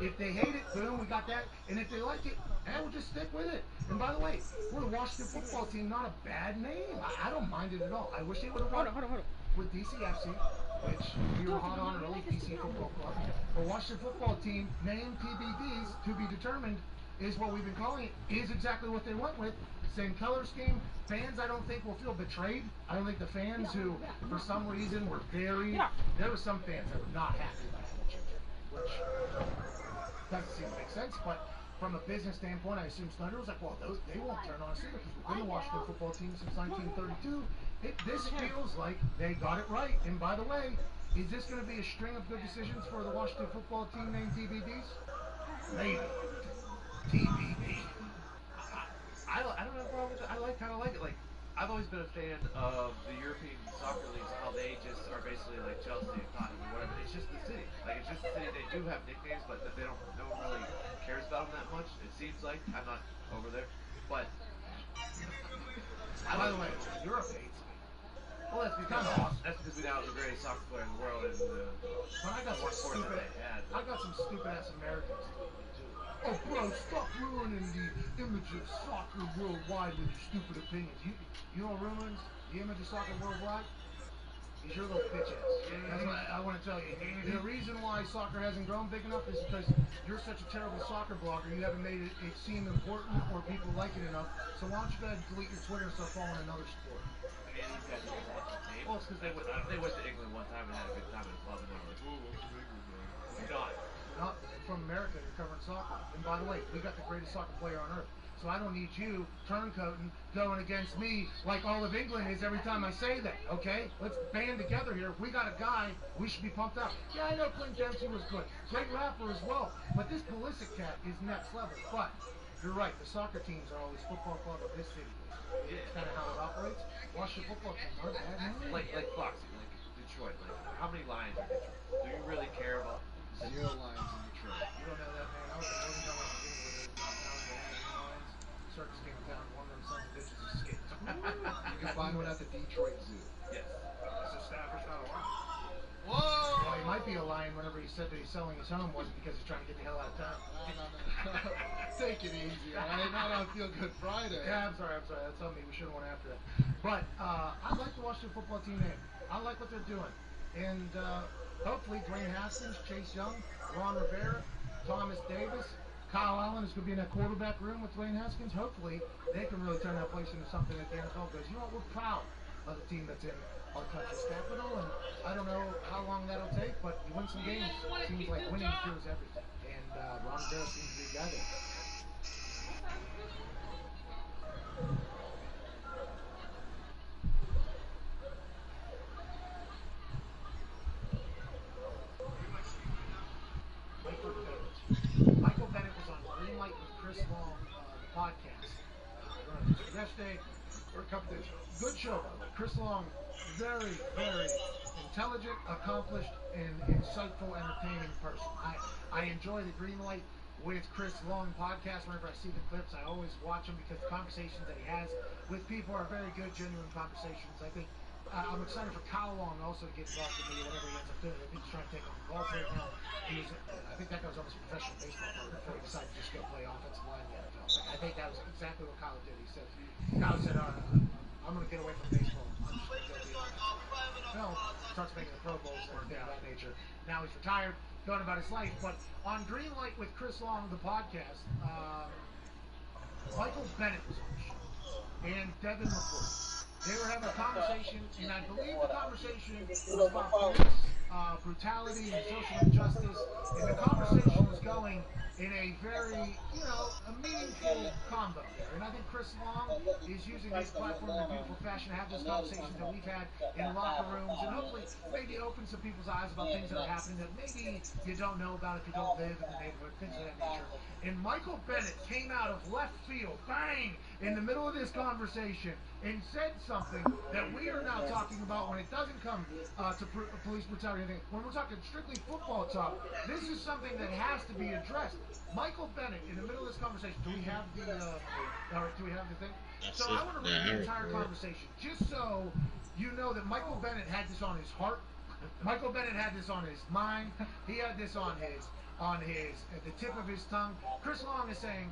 if they hate it, boom, we got that. And if they like it, we'll just stick with it. And by the way, we're the Washington football team, not a bad name. I don't mind it at all. I wish they would have run with DCFC which we were hot on early, PC Football Club. The Washington football team, named TBDs, to be determined, is what we've been calling it, is exactly what they went with. Same color scheme. Fans, I don't think, will feel betrayed. I don't think the fans who, for some reason, were very... There were some fans that were not happy about the change, which doesn't seem to make sense, but from a business standpoint, I assume Snyder was like, well, they won't turn on us either because we've been the Washington football team since 1932. This feels like they got it right. And by the way, is this going to be a string of good decisions for the Washington football team named TBDs? Maybe. TBD. I don't have a problem with it. I kind of like it. Like, I've always been a fan of the European soccer leagues, how they just are basically like Chelsea and Tottenham or whatever. It's just the city. Like, it's just the city. They do have nicknames, but they don't. No one really cares about them that much. It seems like. I'm not over there, but. By the way, Europe hates me. Well, that's because we now have the greatest soccer player in the world, and but I got some stupid. I got some stupid ass Americans. Oh, bro, stop ruining the image of soccer worldwide with your stupid opinions. You know what ruins the image of soccer worldwide? Is your little bitch ass. That's what I want to tell you. The reason why soccer hasn't grown big enough is because you're such a terrible soccer blogger. You haven't made it seem important or people like it enough. So why don't you go ahead and delete your Twitter and start following another sport? Well, it's because they went to England one time and had a good time in a club, and they were like, ooh, England. Not from America, you're covering soccer. And by the way, we got the greatest soccer player on earth. So I don't need you turncoating going against me like all of England is every time I say that, okay? Let's band together here. If we got a guy, we should be pumped up. Yeah, I know Clint Dempsey was good. Great rapper as well. But this Pulisic cat is next level. But you're right, the soccer teams are always football club of this city. It's kind of how it operates. Washington football teams aren't bad, man. Like Foxy, like Detroit. Like, how many Lions are Detroit? Do you really care about 0 Lions in Detroit? You don't know that, man. I was in Morgantown, West Virginia, where there's not now any Lions. Circus came to town, one of them sons of bitches escaped. You can find one at the Detroit Zoo. Yes. So Stafford's not a lion. Whoa! Well, he might be a lion whenever he said that he's selling his home wasn't because he's trying to get the hell out of town. No. Take it easy, alright? Not on Feel Good Friday. Yeah, I'm sorry. That's on me. We should have went after that. But I like the Washington football team name. I like what they're doing. And hopefully Dwayne Haskins, Chase Young, Ron Rivera, Thomas Davis, Kyle Allen is going to be in that quarterback room with Dwayne Haskins. Hopefully they can really turn that place into something that the NFL goes, you know what, we're proud of the team that's in our country's capital. And I don't know how long that'll take, but you win some games. It seems like winning cures everything. And Ron Rivera seems to be the guy there. Michael Bennett was on Greenlight with Chris Long, the podcast. Yesterday, or a couple days. Good show, by the way. Chris Long, very, very intelligent, accomplished, and insightful, entertaining person. I enjoy the Greenlight with Chris Long podcast. Whenever I see the clips, I always watch them because the conversations that he has with people are very good, genuine conversations. I think I'm excited for Kyle Long also to get involved with me, whatever he ends up doing. I think he's trying to take on golf right now. I think that guy was almost a professional baseball player before he decided to just go play offensive line in the NFL. I think that was exactly what Kyle did. Kyle said, I'm going to get away from baseball. I'm just going to go be on NFL. Starts making the Pro Bowls and things of that nature. Now he's retired, going about his life. But on Greenlight with Chris Long, the podcast, Michael Bennett was on the show. And Devin McCourt. They were having a conversation, and I believe the conversation was about police, brutality, and social injustice. And the conversation was going in a very, a meaningful combo there. And I think Chris Long is using his platform in a beautiful fashion to have those conversations that we've had in locker rooms, and hopefully maybe open some people's eyes about things that are happening that maybe you don't know about if you don't live in the neighborhood, things of that nature. And Michael Bennett came out of left field, bang, in the middle of this conversation and said something that we are now talking about when it doesn't come to police brutality. When we're talking strictly football talk, this is something that has to be addressed. Michael Bennett, in the middle of this conversation, do we have the thing? So I want to read the entire conversation, just so you know that Michael Bennett had this on his heart. Michael Bennett had this on his mind. He had this on his at the tip of his tongue. Chris Long is saying,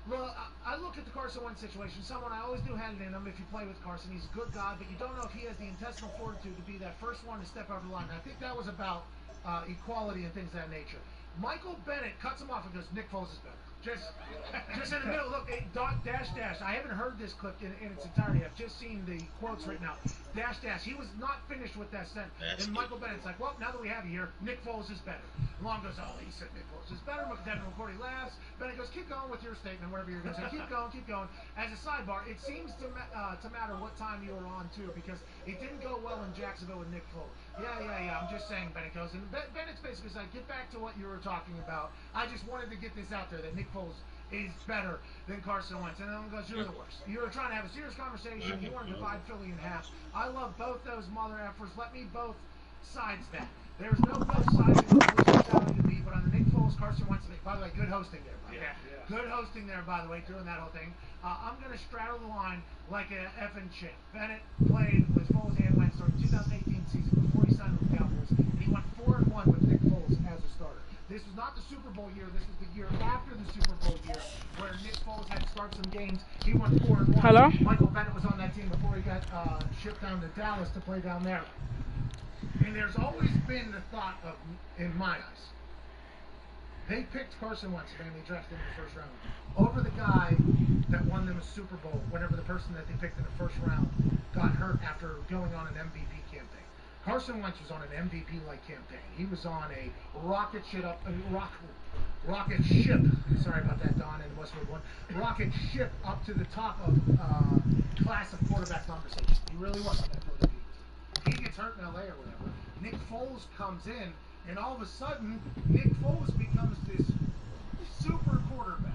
Well, I look at the Carson Wentz situation. Someone I always do have it in him if you play with Carson. He's a good guy, but you don't know if he has the intestinal fortitude to be that first one to step over the line. And I think that was about equality and things of that nature. Michael Bennett cuts him off and goes, Nick Foles is better. Just in the middle, look, dash. I haven't heard this clip in its entirety. I've just seen the quotes right now. Dash. He was not finished with that sentence. And Michael Bennett's like, well, now that we have you here, Nick Foles is better. Long goes, oh, he said Nick Foles is better. Devin McCourty laughs. Bennett goes, keep going with your statement, wherever you're going to say. Keep going. As a sidebar, it seems to matter what time you were on, too, because it didn't go well in Jacksonville with Nick Foles. Yeah, I'm just saying, Bennett goes. And Bennett's basically like, get back to what you were talking about. I just wanted to get this out there, that Nick Foles is better than Carson Wentz. And then goes, you're the worst. You were trying to have a serious conversation. You want to divide Philly in half. I love both those mother effers. Let me both sides that. There's no both sides in the to be, but on the Nick Foles, Carson Wentz, by the way, good hosting there, by the way. Good hosting there, by the way, doing that whole thing. I'm going to straddle the line like an effing champ. Bennett played with Foles and Wentz during the 2018 season before he signed with the Cowboys, and he went 4-1 with Nick Foles as a starter. This was not the Super Bowl year. This was the year after the Super Bowl year, where Nick Foles had to start some games. He went 4-1. Hello? Michael Bennett was on that team before he got shipped down to Dallas to play down there. And there's always been the thought of, in my eyes, they picked Carson Wentz, and they drafted him in the first round, over the guy that won them a Super Bowl whenever the person that they picked in the first round got hurt after going on an MVP campaign. Carson Wentz was on an MVP-like campaign. He was on a rocket ship. Sorry about that, Don, and the Westwood one. Rocket ship up to the top of class of quarterback conversation. He really was on that for the He gets hurt in LA or whatever. Nick Foles comes in, and all of a sudden, Nick Foles becomes this super quarterback.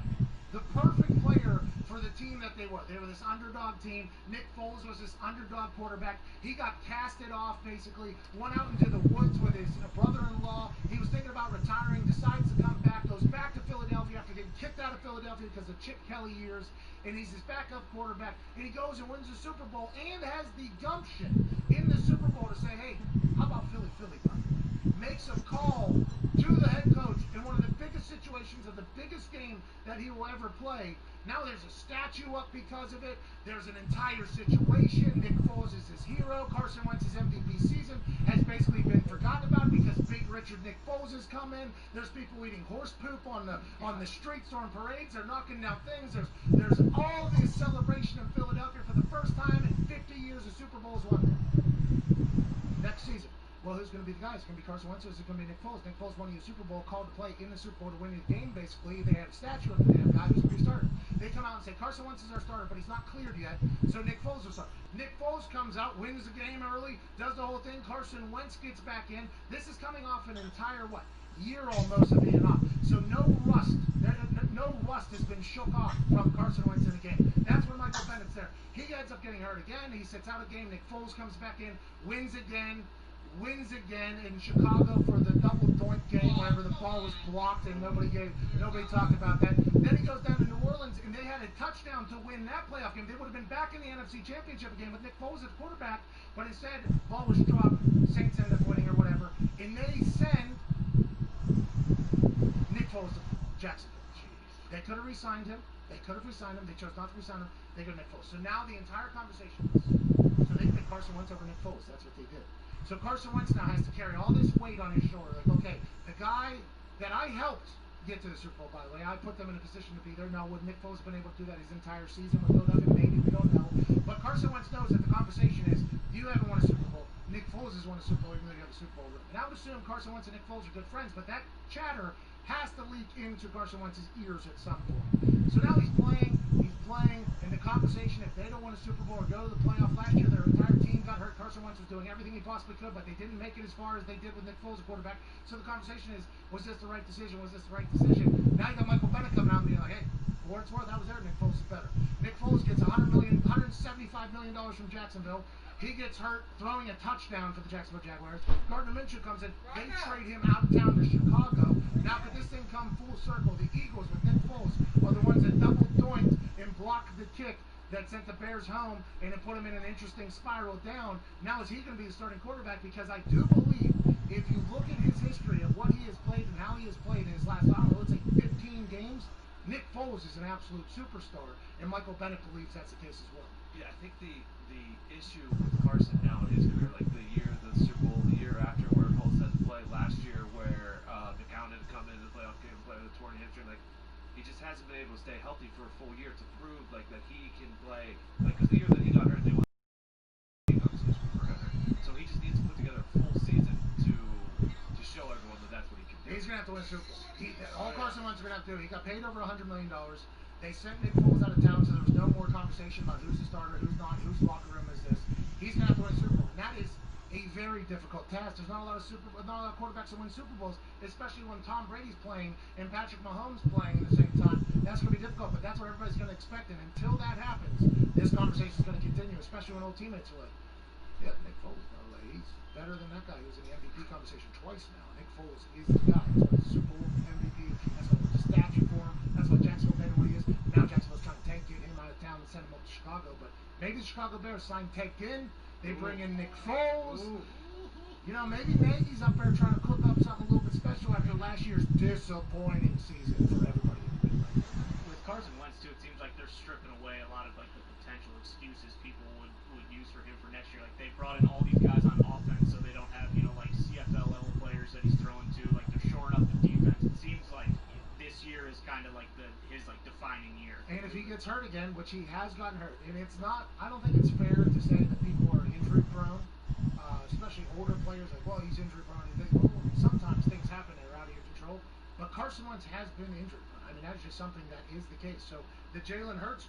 The perfect player for the team that they were. They were this underdog team. Nick Foles was this underdog quarterback. He got casted off, basically, went out into the woods with his brother-in-law. He was thinking about retiring, decides to come back, goes back to Philadelphia after getting kicked out of Philadelphia because of Chip Kelly years, and he's his backup quarterback, and he goes and wins the Super Bowl and has the gumption in the Super Bowl to say, hey, how about Philly, buddy? Makes a call to the head coach in one of the biggest situations of the biggest game that he will ever play. Now there's a statue up because of it. There's an entire situation. Nick Foles is his hero. Carson Wentz's MVP season has basically been forgotten about because Big Richard Nick Foles has come in. There's people eating horse poop on the streets during parades. They're knocking down things. There's all this celebration in Philadelphia for the first time in 50 years. The Super Bowl's won next season. Well, who's going to be the guy? It's going to be Carson Wentz, or is it going to be Nick Foles? Nick Foles won the Super Bowl, called to play in the Super Bowl to win the game, basically. They had a statue of the damn guy who's going to be starter. They come out and say, Carson Wentz is our starter, but he's not cleared yet, so Nick Foles is starter. Nick Foles comes out, wins the game early, does the whole thing. Carson Wentz gets back in. This is coming off an entire, year almost of being off. So no rust has been shook off from Carson Wentz in the game. That's when Michael Bennett's there. He ends up getting hurt again. He sits out a game. Nick Foles comes back in, wins again in Chicago for the double doink game whenever the ball was blocked and nobody talked about that. Then he goes down to New Orleans and they had a touchdown to win that playoff game. They would have been back in the NFC Championship game with Nick Foles at quarterback, but instead ball was dropped, Saints ended up winning or whatever, and they send Nick Foles to Jacksonville. They could have re-signed him. They chose not to re-sign him. They go Nick Foles. So now the entire conversation is, so they picked Carson Wentz over Nick Foles. That's what they did. So Carson Wentz now has to carry all this weight on his shoulder. Like, okay, the guy that I helped get to the Super Bowl, by the way, I put them in a position to be there. Now, would Nick Foles have been able to do that his entire season with Philadelphia? Maybe, we don't know. But Carson Wentz knows that the conversation is, do you ever won a Super Bowl? Nick Foles has won a Super Bowl, even though you have a Super Bowl ring. And I would assume Carson Wentz and Nick Foles are good friends, but that chatter has to leak into Carson Wentz's ears at some point. So now he's playing, and the conversation, if they don't win a Super Bowl or go to the playoff last year, their entire team got hurt. Carson Wentz was doing everything he possibly could, but they didn't make it as far as they did with Nick Foles, a quarterback. So the conversation is, was this the right decision? Was this the right decision? Now you got Michael Bennett coming out and being like, hey, for what it's worth, I was there. Nick Foles is better. Nick Foles gets $175 million from Jacksonville. He gets hurt throwing a touchdown for the Jacksonville Jaguars. Gardner Minshew comes in. They trade him out of town to Chicago. Now, could this thing come full circle? The Eagles with Nick Foles are the ones that double doinked and blocked the kick that sent the Bears home and it put him in an interesting spiral down. Now, is he going to be the starting quarterback? Because I do believe, if you look at his history of what he has played and how he has played in his last, let's say 15 games, Nick Foles is an absolute superstar, and Michael Bennett believes that's the case as well. Yeah, I think the issue with Carson now in his career, like the Super Bowl, the year after where Foles had to play last year, where McCown had to come in the playoff game and play with a torn hamstring, like he just hasn't been able to stay healthy for a full year to prove like that he can play. Like, because the year that he got hurt, they won the conversation for him. So he just needs to put together a full season to show everyone that that's what he can do. He's gonna have to win Super Bowl. All Carson Wentz is gonna have to do. He got paid over $100 million. They sent Nick Foles out of town, so there was no more conversation about who's the starter, who's not, whose locker room is this. He's gonna have to win Super Bowl, and that is a very difficult task. There's not a lot of quarterbacks that win Super Bowls, especially when Tom Brady's playing and Patrick Mahomes playing at the same time. That's gonna be difficult, but that's what everybody's gonna expect. And until that happens, this conversation is gonna continue, especially when old teammates are like, "Yeah, Nick Foles, by the way, he's better than that guy who's in the MVP conversation twice now. Nick Foles is the guy. That's why he's Super Bowl MVP. That's why there's a statue for him. That's why Jacksonville made him what he is. Now Jacksonville's trying to tank get him out of town and send him up to Chicago. But maybe the Chicago Bears sign Ted Ginn. They bring in Nick Foles. You know, maybe Nagy's up there trying to cook up something a little bit special after last year's disappointing season for everybody. With Carson Wentz too, it seems like they're stripping away a lot of like the potential excuses people would use for him for next year. Like they brought in all these guys on offense, so they don't have like CFL level players that he's throwing to. Like they're shoring up the defense. It seems like this year is kind of like his like defining year. And if he gets hurt again, which he has gotten hurt, and it's not, I don't think it's fair to say that people are injury prone, especially older players. Like, well, he's injury prone. Sometimes things happen that are out of your control. But Carson Wentz has been injured. I mean, that's just something that is the case. So the Jalen Hurts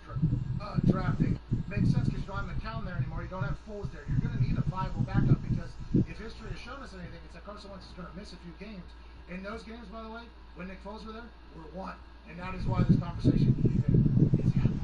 drafting makes sense because you don't have McCown there anymore. You don't have Foles there. You're going to need a viable backup because if history has shown us anything, it's that Carson Wentz is going to miss a few games. And those games, by the way, when Nick Foles were there, were won. And that is why this conversation is happening.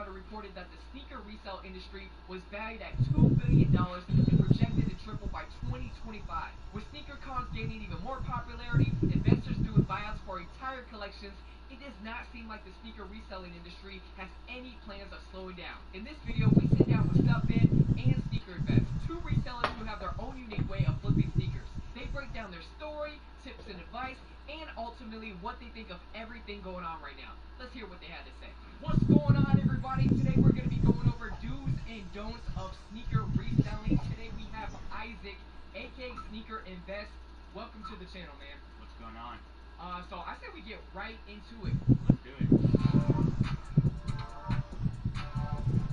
Reported that the sneaker resale industry was valued at $2 billion and projected to triple by 2025. With sneaker cons gaining even more popularity, investors doing buyouts for entire collections, it does not seem like the sneaker reselling industry has any plans of slowing down. In this video, we sit down with Stubfan and Sneaker Invest, two resellers who have their own unique way of flipping sneakers. They break down their story, tips and advice, and ultimately what they think of everything going on right now. Let's hear what they had to say. What's going on, everybody? Today we're going to be going over do's and don'ts of sneaker reselling. Today we have Isaac, aka Sneaker Invest. Welcome to the channel, man. What's going on? So I said we get right into it. Let's do it.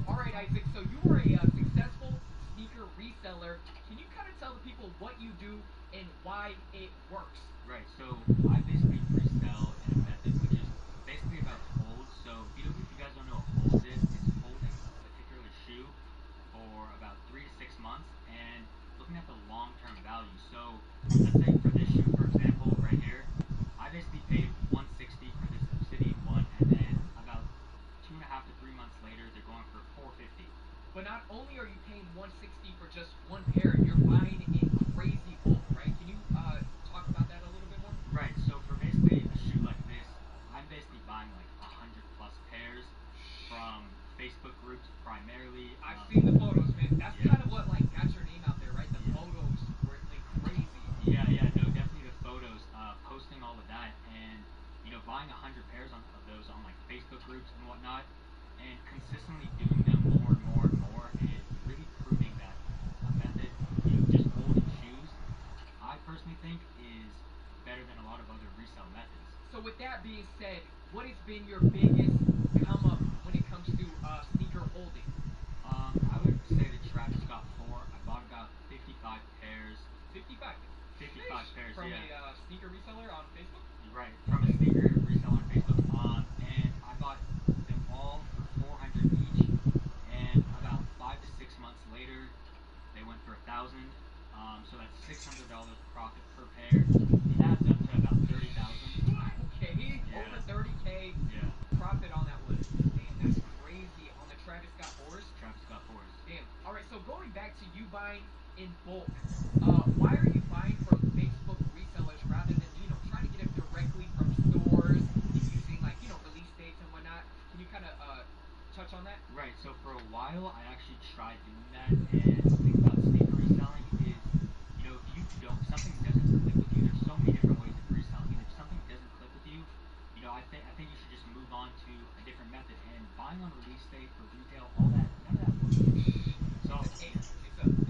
Alright, Isaac, so you were a successful sneaker reseller. Can you kind of tell the people what you do and why it works? Right, so I basically resell in a method which is basically about holds. So if you guys don't know what holds is, it's holding a particular shoe for about 3 to 6 months and looking at the long-term value. So let's say for this shoe, for example, right here, I basically paid $160 for this Obsidian one, and then about 2.5 to 3 months later, they're going for $450. But not only are you paying $160 for just one pair, you're buying in crazy bulk, right? Can you talk about that a little bit more? Right, so for basically a shoe like this, I'm basically buying like 100 plus pairs from Facebook groups primarily. I've seen the photos, man. That's kind of what like got your name out there, right? The photos were like crazy. Yeah, no, definitely the photos, posting all of that, and buying 100 pairs of those on like Facebook groups and whatnot, and consistently doing them more and more and more, and really proving that a method, just holding shoes, I personally think is better than a lot of other resale methods. So with that being said, what has been your biggest come up when it comes to sneaker holding? I would say the Travis Scott 4. I bought about 55 pairs. 55 pairs, from yeah. a sneaker reseller on Facebook? Right, from a sneaker reseller on Facebook. And I bought back to you buying in bulk. Why are you buying from Facebook resellers rather than trying to get them directly from stores using release dates and whatnot? Can you kind of touch on that? Right, so for a while I actually tried doing that, and the thing about sneaker reselling is, if you don't, something doesn't click with you, there's so many different ways of reselling, and if something doesn't click with you, I think you should just move on to a different method, and buying on release date for retail, all that, none of that works. So, it's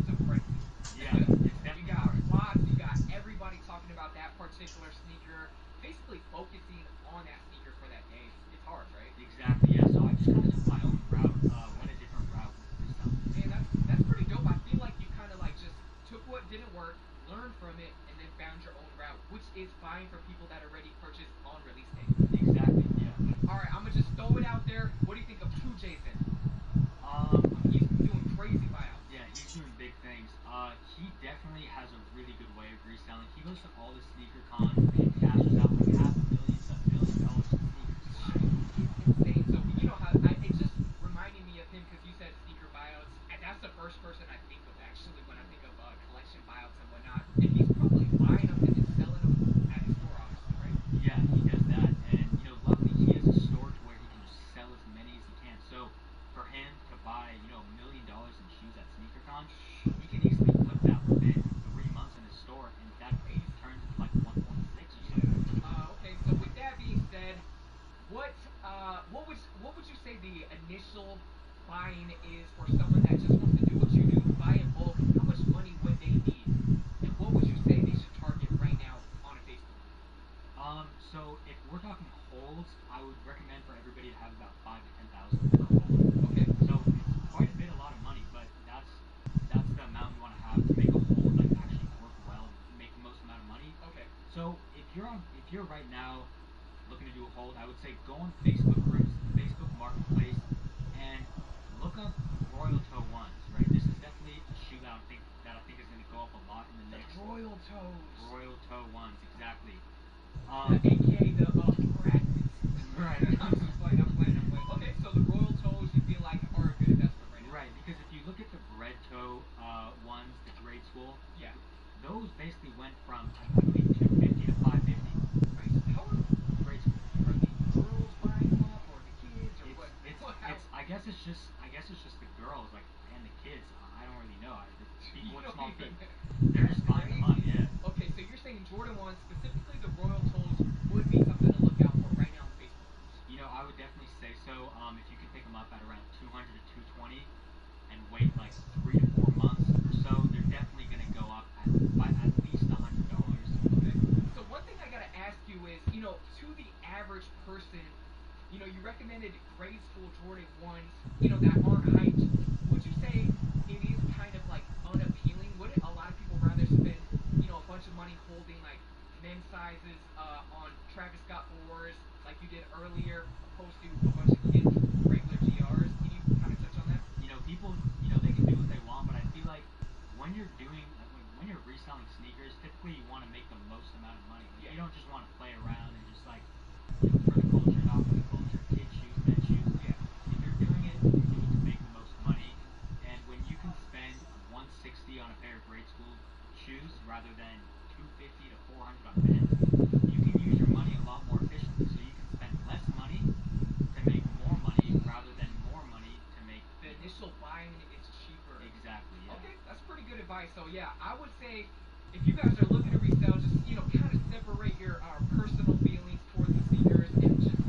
a frenzy. Yeah, it's definitely You got vlogs, you got everybody talking about that particular sneaker, basically focusing on that sneaker for that day. It's hard, right? Exactly, yeah, so I just kind of took my own route, went a different route with reselling. Man, that's pretty dope. I feel like you kind of just took what didn't work, learned from it, and then found your own route, which is fine for people that already purchased on release date. Exactly, yeah. Alright, I'm gonna just throw it out there. What do you think of True Jason? He's doing crazy buyouts. Yeah, he's doing big things. He definitely has a really good way of reselling. He goes to all the sneaker cons and cashes out like $500,000 to $1 million in sneakers. It's insane. So it just reminded me of him because you said sneaker buyouts, and that's the first person I think of actually when I think of collection buyouts and whatnot. And he's probably buying them and then selling them at his store, obviously, right? Yeah, he does that, and luckily he has a store to where he can just sell as many as he can. So for him to buy $1 million in shoes at SneakerCon, he can easily flip that within 3 months in his store, and that base turns into like 1.6 or something. Okay, so with that being said, what would you say the initial buying is for someone that just wants to do what you do, buy in bulk? How much money would they need, and what would you say they should target right now on a Facebook? So if we're talking holds, I would recommend for everybody to have about 5,000 to 10,000 per hold. Okay. So it's quite a bit, a lot of money, but that's the amount you want to have to make a hold like actually work well, and make the most amount of money. Okay. So if you're right now looking to do a hold, I would say go on Facebook groups, Facebook Marketplace, and look up Royal Toe Ones. Right, this is definitely a shoe that I think is going to go up a lot in the next. Royal Toes. Royal Toe Ones, exactly. AKA the practice. Right. I'm playing. Okay, so the Royal Toes you feel like are a good investment right now. Right, because if you look at the Red Toe ones, the grade school, yeah, those basically went from I believe 250 to 550. Right. How are grade school? Are the girls buying them up or the kids or what? I guess it's just the girls and the kids. I don't really know. People with small feet, they're just buying them up. Yeah. Okay, so you're saying Jordan 1, specifically the Royal Toes, would be something to look out for right now on Facebook? I would definitely say so. If you can pick them up at around 200 to 220 and wait like 3 to 4 months or so, they're definitely going to go up by at least $100. Okay. So one thing I gotta ask you is, to the average person, you recommended grade school Jordan 1s, that aren't hyped. Would you say it is kind of unappealing? Would a lot of people rather spend, a bunch of money holding men's sizes on Travis Scott 4s like you did earlier, opposed to a bunch of kids regular GRs? Can you kind of touch on that? People, they can do what they want, but I feel like when you're reselling sneakers, typically you want to make the most amount of money. You don't just want to play around and just for the culture, not for the culture, kid shoes, men's shoes. Yeah. If you're doing it, you do it to make the most money. And when you can spend $160 on a pair of grade school shoes rather than $250 to $400 on men's, you can use your money a lot more efficiently. So you can spend less money to make more money rather than more money to make the initial buying is cheaper. Exactly. Yeah. Okay, that's pretty good advice. So yeah, I would say if you guys are looking to resell, just kind of separate your personal feelings towards the sneakers, and just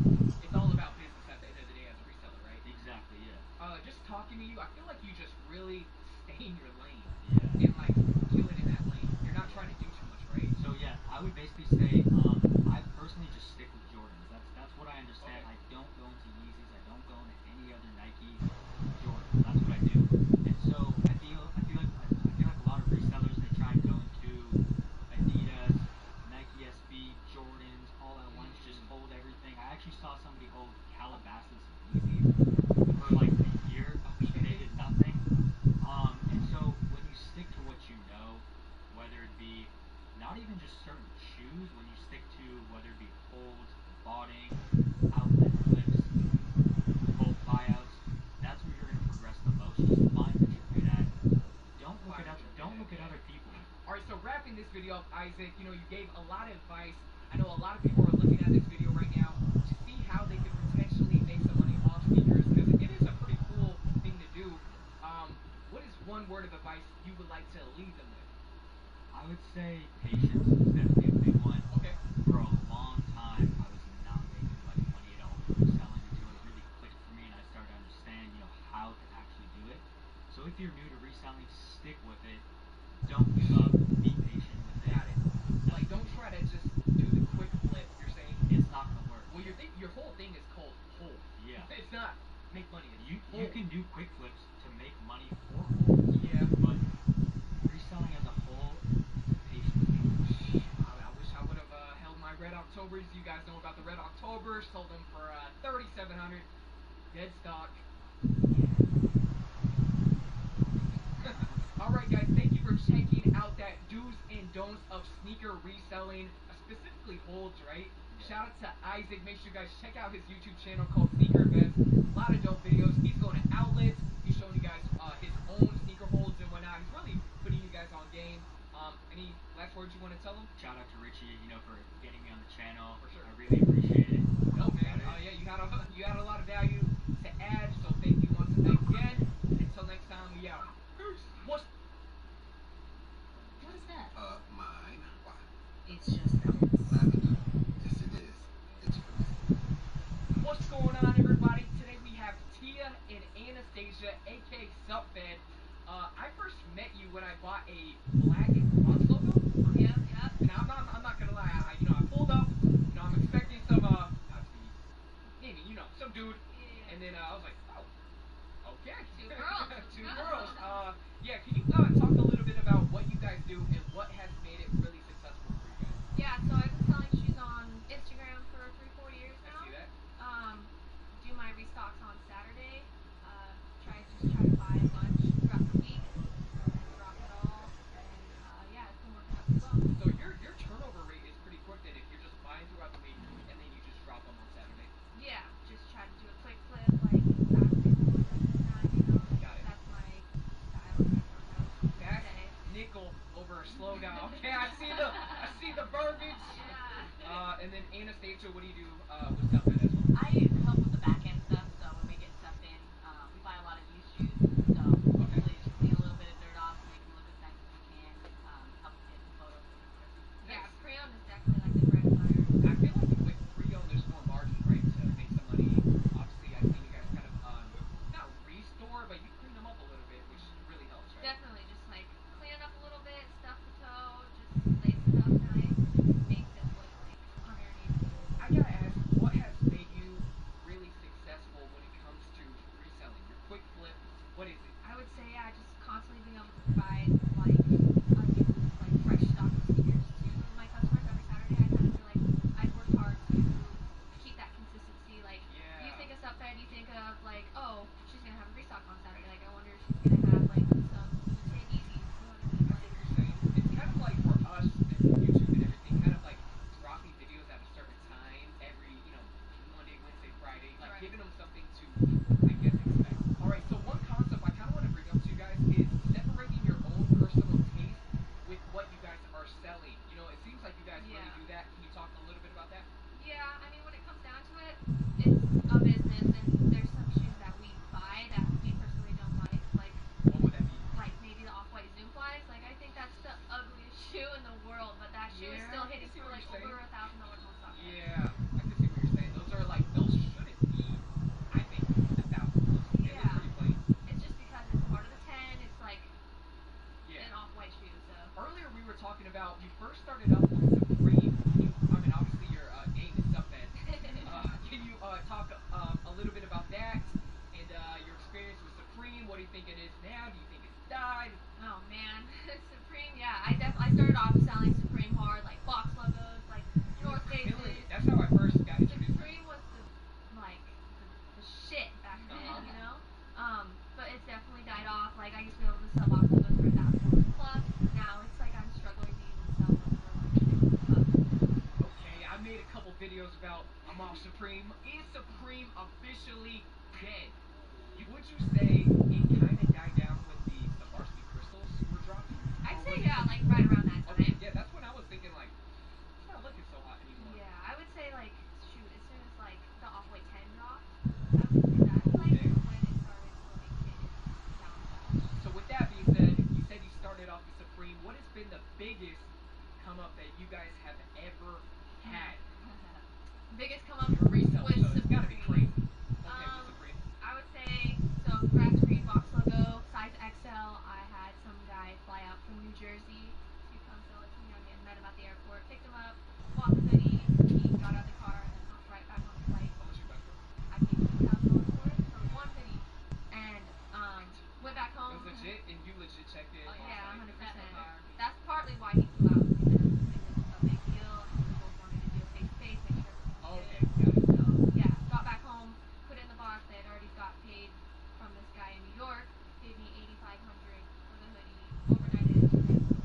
it's all about business at the end of the day as a reseller, right? Exactly. Yeah. Just talking to you, I feel like you just really stay in your lane. Yeah. And kill it in that lane. You're not trying to do too much, right? So yeah, I would basically say I personally just stick with Jordans. That's what I understand. Okay. I don't go into Yeezys. I don't go into any other Nike. Jordans. That's what I do. And so I feel like a lot of resellers, they try and go into Adidas, Nike SB, Jordans, all at once, just hold everything. I actually saw somebody hold Calabasas Yeezys for like a year, and they did nothing. And so when you stick to what you know, whether it be not even just certain shoes, when you stick to whether it be holds, botting, outlet flips, watching this video of Isaac, you know, you gave a lot of advice. I know a lot of people are looking at this video right now to see how they can potentially make some money off sneakers, because it is a pretty cool thing to do. What is one word of advice you would like to leave them with? I would say patience is definitely a big one. Okay. For a long time, I was not making much money at all with reselling until it really clicked for me and I started to understand, you know, how to actually do it. So if you're new to reselling, stick with it. Don't give up. Be patient with it. Got it. Like, don't try to just do the quick flip. You're saying it's not gonna work. Well, your whole thing is called hold. Yeah. It's not make money. It's You hold. can do quick flips to make money for holds. Yeah. But reselling as a whole, it's a patience game. I wish I would have held my Red Octobers. You guys know about the Red Octobers. Sold them for $3,700. Dead stock. Alright guys, thank you for checking out that do's and don'ts of sneaker reselling, specifically holds, right? Shout out to Isaac. Make sure you guys check out his YouTube channel called Sneaker Invest. A lot of dope videos. He's going to outlets. He's showing you guys his own sneaker holds and whatnot. He's really putting you guys on game. Any last words you want to tell him? Shout out to Richie, you know, for getting me on the channel. For sure. I really appreciate it. No, man. Yeah, you had a lot of value to add, so thank you once again. Until next time, we out. Peace. What is that? Mine. Why? It's just Lavender. Yes, it is. It's yours. What's going on, everybody? Today we have Tia and Anastasia, aka Supfed. I first met you when I bought a black and Fox logo. Yeah. And I'm not gonna lie. I pulled up. You know, I'm expecting some maybe some dude. Yeah. And then I was like, oh, okay. Two girls. Two girls. Yeah. Can you talk a little bit about what you guys do and what has made it really successful for you guys? Yeah, so I've been selling shoes on Instagram for 3-4 years now. I see that. Do my restocks on Saturday. Try to buy a bunch throughout the week, and then drop it all. And yeah, it's been working out pretty well. So your turnover rate is pretty quick then if you're just buying throughout the week and then you just drop them on Saturday. Yeah, just try to do a quick flip, like Saturday morning, Got it. That's my style. That's nickel over a slow down. Okay, I see the verbiage. Yeah. And then Anastasia, what do you do with stuff as well? I help with the back end stuff, so when we get stuff in, we buy a lot of used shoes, so hopefully just clean a little bit of dirt off and make them look as nice as we can, help get the photos. Yeah, pre-owned is definitely like the bread and butter. I feel like with pre-owned there's more margin, right, to make some money. Obviously, I've seen you guys kind of, not restore, but you clean them up a little bit, which really helps, right? Definitely, just like clean it up a little bit, stuff the toe, just lace it up nice, make this look like underneath. I gotta ask, what has made you really successful when it comes to reselling? Your quick flip, what is it? I would say just constantly being able to provide like a new, like fresh stock of sneakers to my customers every Saturday. I kind of feel like I've worked hard to keep that consistency. Like you think of Supfed, you think of like, oh, she's gonna have a restock on Saturday. Like I wonder if she's gonna have like some Take Easy. I see what you're saying. It's kind of like for us and YouTube and everything, kind of like dropping videos at a certain time every, Monday, Wednesday, Friday, like giving them something to, I guess, expect. Alright, so one concept I kind of want to bring up to you guys is separating your own personal taste with what you guys are selling. It seems like you guys really do that. Can you talk a little bit about that? Yeah, I mean when it comes down to it, it's a business and there's some shoes that we buy that we personally don't like. Like What would that be? like maybe the off-white Zoom flies. Like I think that's the ugliest shoe in the world, but that shoe is still hitting I see for what like you're saying. over $1,000 on stock. Yeah, I can see what you're saying. Those shouldn't be, I think, $1,000. They look Yeah. pretty plain. It's just because it's part of the 10. It's like Yeah. an off-white shoe. So Earlier we were talking about, you first started out with Supreme. Obviously your name is Supfed. Can you talk a little bit about that and your experience with Supreme? What do you think it is now? Do you think it's died? oh man, Supreme. Yeah, I started off selling Supreme hard, like box logos, like North Faces. That's how I first got introduced. Supreme was the shit back then, but it's definitely died off. Like I used to be able to sell box logos for $1,000 plus. Now it's like I'm struggling to even sell them for like $50. Okay, I made a couple videos about I'm off Supreme. Is Supreme officially dead? Would you say it kind of died down with the varsity crystals were dropping? I'd say yeah, like right around that time. Okay, yeah, biggest come up that you guys have ever had? Biggest come up Your resale, was so it's gotta be Supreme. crazy. Okay, what's Supreme? I would say, so grass screen box logo, size XL. I had some guy fly out from New Jersey to come sell it to me. I met him at the airport, picked him up, bought the hoodie. He got out of the car and then hopped right back on the flight. How much you got for it? I paid $2,000 for it for one hoodie. And went back home. It was legit, and you legit checked it. Oh, on, yeah, like, 100%. the car. That's partly why he flew out. He said it was a big deal. And we both wanted to do a face-to-face, make sure everything was Okay, good. got it. So, yeah, got back home, put it in the box. They had already got paid from this guy in New York. Gave me $8,500 for the hoodie. Overnighted it.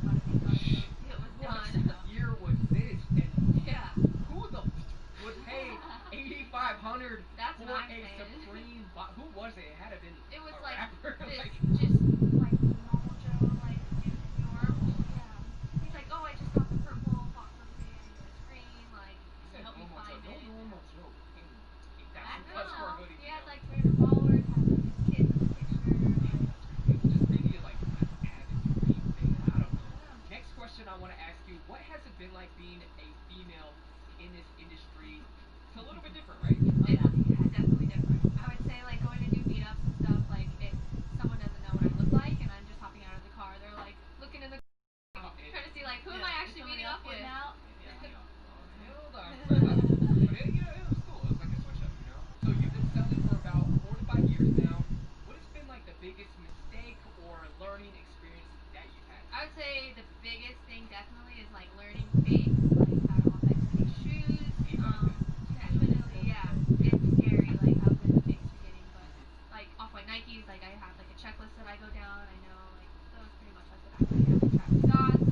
Got it made, got it. It was done. What year was this? And Yeah. who the would pay $8,500 That's for what I'm a saying. Supreme box? Who was it? It had to have been It was a like rapper. this, Like, just like normal Joe, like dude in New York. Yeah. He's like, oh, I just got the purple box on today. I need a screen. Like, he said help me normal find Joe. it. No normal Joe. I That's don't for a know. hoodie. He had like 300 followers. Had like his kids in the picture. Like, Just maybe like an avid Supreme thing. I don't know. Next question I want to ask you: what has it been like being a female in this industry? It's a little bit different, right? yeah, definitely different. I would say like going to do meetups and stuff. Like if someone doesn't know what I look like and I'm just hopping out of the car, they're like looking in the trying to see like who am I actually meeting up with now. Hold on. But it was cool. It was like a switch up, you know? So you've been selling for about 4 to 5 years now. What has been like the biggest mistake or learning experience that you've had? I would say the biggest thing definitely is like learning fakes, like how to authenticate shoes. Definitely, yeah. It's scary like how good the fakes are getting, but like Off-White Nikes, like I have like a checklist that I go down. I know like those pretty much like the back of my hand. Like Travis Scott's,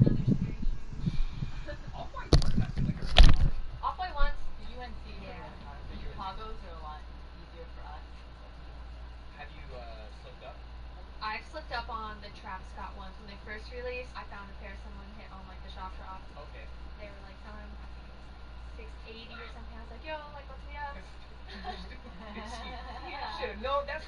another scary shoe. Off-White ones, I feel like are really hard. Off-White ones. The UNC the Chicago's are a lot easier for us. Have you slipped up? I've slipped up on the Travis Scott ones when they first released. I found a pair someone hit on like the shop drop. Okay. They were like selling them, I think it was like $680 or something. I was like, yo, like let's meet up. Should have known that's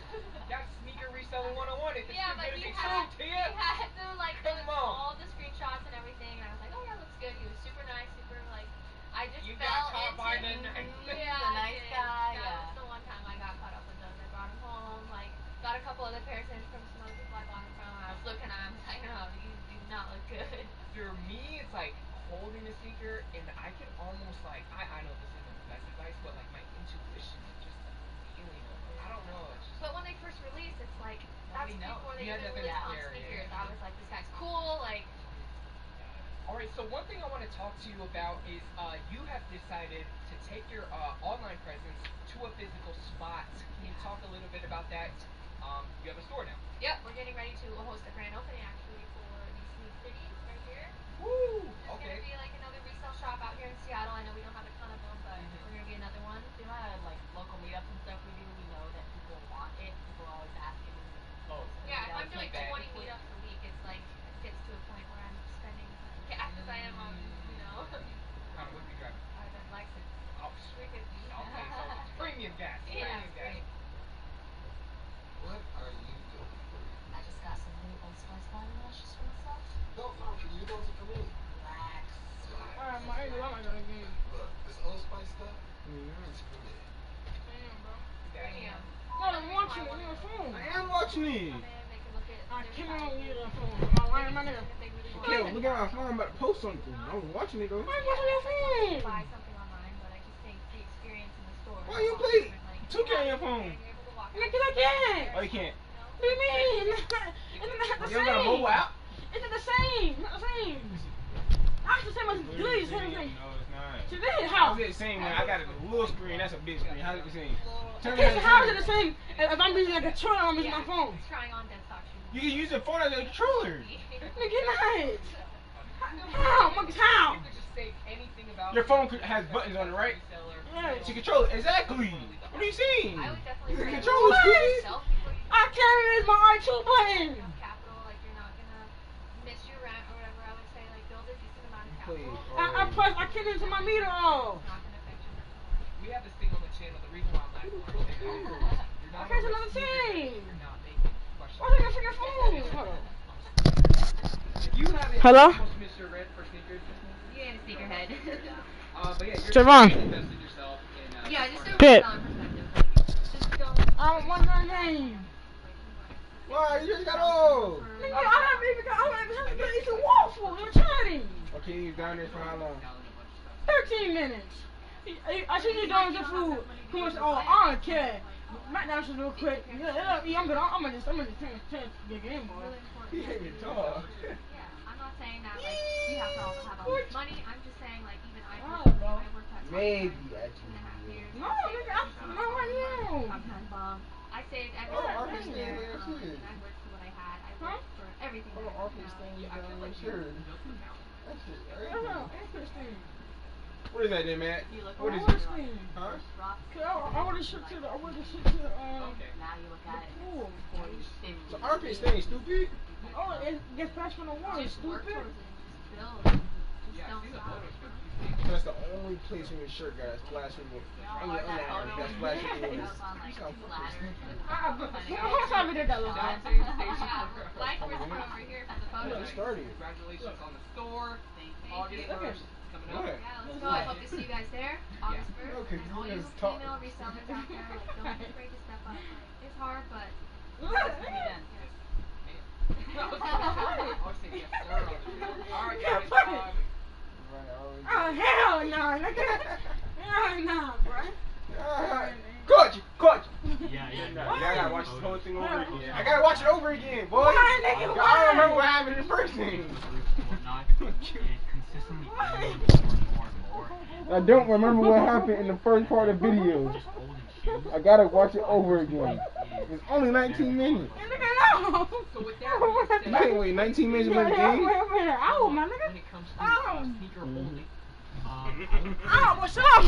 sneaker reselling 101. If it's Yeah, too but good to he be true, Tia. had the like Come on. all the screenshots and everything, and I was like, oh yeah, looks good. He was super nice, super like. I just You fell got caught into by it. the nice. Yeah, The nice I did. guy, That yeah. was the one time I got caught up with those. I brought them home, like got a couple other pairs in from some other people I bought them from. I was looking at them, I was like, no, these do not look good. For me, it's like holding a sneaker, and I can almost like I know this isn't the best advice, but like my intuition is just a feeling of it. I don't know. It's just But when they first released, it's like that's Nobody knows. before they You had even nothing released to on compare, sneakers. yeah. I was like, this guy's cool, like. All right, so one thing I want to talk to you about is you have decided to take your online presence to a physical spot. Can you talk a little bit about that? You have a store now. Yep, we're getting ready to host a grand opening actually for these new cities right here. Woo! There's Okay. gonna be like another resale shop out here in Seattle. I know we don't have a ton of them, but we're gonna be another one. The amount of like local meetups and stuff we do, we know that people want it. People are always asking. Oh. Yeah, if I'm doing feedback. 20 meetups a week, it's like it gets to a point where I'm spending cash as I am on, you know. What are you driving? I have a Lexus Oh, 350. okay, so it's premium gas. Yeah, Premium gas. great. What are you doing? I just got some new Old Spice body washes for myself. No, for you, those are for me. Relax. Alright, my age, I'm not gonna get it. Look, this Old Spice stuff, it's for me. Damn, bro. Premium. No, I'm watching it on your phone. I am watching it. Come in, they can look at I their can't sizes, get it on phone. Am I lying, my nigga? if they really want Okay, it. look at my phone. I'm about to post something. I was watching it though. Why you watching your phone? Buy something online, but I just think the experience in the store. Why is you all play different, like, 2K on your phone? You're able to walk Nigga, I can't. Oh, you can't. What do you mean? It's not the You don't got a mobile same. app? It's not the same. Not the same. That's the same as Glee. Same thing. No, it's not. To this, How's how? it the same when I got a little screen? That's a big screen. How's it the same? Tell me Okay, so how how is it the same if I'm using a controller and I'm using my phone? Trying on desktop shoes. You can use the phone as a controller. Nigga, nice. How? Muggs, how? You could just say anything about Your phone has buttons on it, right? Yeah. To control it. Exactly. What are you saying? I would definitely It's a say controller, What? stupid. yourself before you I can't use my R2 button. have capital, like you're not gonna miss your rent or whatever. I would say like build a decent amount of Please. capital. I can't into my meter off. It's not gonna affect your personal. We have this thing on the channel. The reason why I'm laughing is you're not Okay, so a another receiver, thing. You're not making questions. Why are you gonna freaking phone? Hold on. If you haven't Hello? almost Trevon. Yeah, just do Pit. Just don't. I want my name. Why? You just got old. Nigga, I haven't even got eat some waffle. I'm trying. Okay, you down there for how long? 13 minutes. I should have done the food. Too much. Oh, I don't care. McDonald's just real quick. Yeah, I'm gonna just turn the game on. He ain't even talk. Yeah, I'm not saying that like you have to all have all this money. I'm just saying like even I worked at Maybe Target actually. years. No, nigga, I'm Sometimes I saved every Oh, cent Arcade from there. stand, yeah, shit. And I worked for what I had. I worked for everything. Oh, that I Arcade stand, sure. That's just interesting. What is that then, Matt? What is it? Interesting. Huh? I want to ship to the. Now you look at it. Cool. So arcade stand stupid? Oh, it gets past from the one. Just work Stupid. towards it and just build. Just don't stop. That's the only place in your shirt, guys. Flashing with on your underarm. That's flashing with. You sound fucking stupid. How time we did that little guy? Like we're over here for the photo. It started. Congratulations on the store. August Look at 1st. Coming What? up. Yeah, let's go. I hope to see you guys there. August 1st. Okay, And all you you just talk. female resellers out there, like, don't be afraid to step up. Like, it's hard, but It's gonna be done. I'll say yes, sir. Alright, guys. Oh, hell no, nigga. Hell no, bro. Coach! Coach! Yeah. I gotta watch this whole thing over again. I gotta watch it over again, boy. Why, nigga, I why? don't remember what happened in the first thing. Whatnot, and consistently doing more and more. I don't remember what happened in the first part of the video. Just holding shoes. I gotta watch it over again. It's only 19 minutes. Nigga, no. So with that being You said, can't wait 19 minutes to win the game? Wait, ow, my nigga. when it comes to Ow. sneaker holding, Ow, what's up?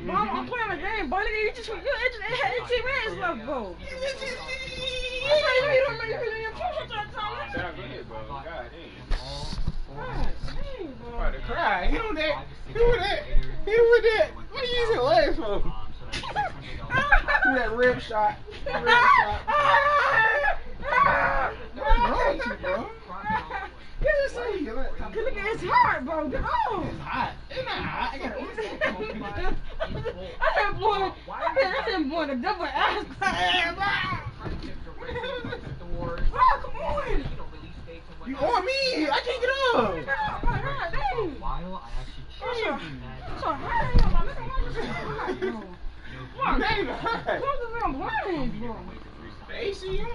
Mom, I'm playing a game, buddy. You just, it had 18 minutes left, bro. That's why you don't make it in your push at that time. Sound good, bro. God damn. God dang, bro. About to cry. He with that. He with that. He with that. What are you using legs for? Do that rib shot. Rib shot. What's wrong with you, bro? Just say you. It's hard, bro. Get on. It's hot. It's not hot. I gotta I've been blowing a double ass crack. stores, Oh, come on. release dates and You whatnot. on me? I can't get up. God dang. While I actually checked that. So hurry up, my nigga. You ain't even hot. What's the real blind, bro? The AC on.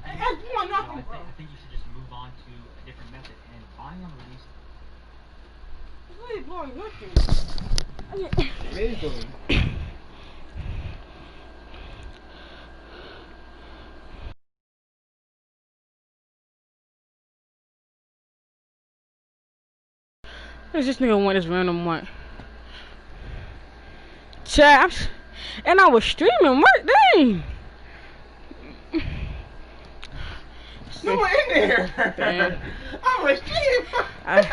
That's one nothing, bro. I think you should just move on to a different method and buying on release. It's really blowing nothing. It is going. What's this nigga want this random one? Chaps. And I was streaming, what dang? You were in there. Damn. I was streaming.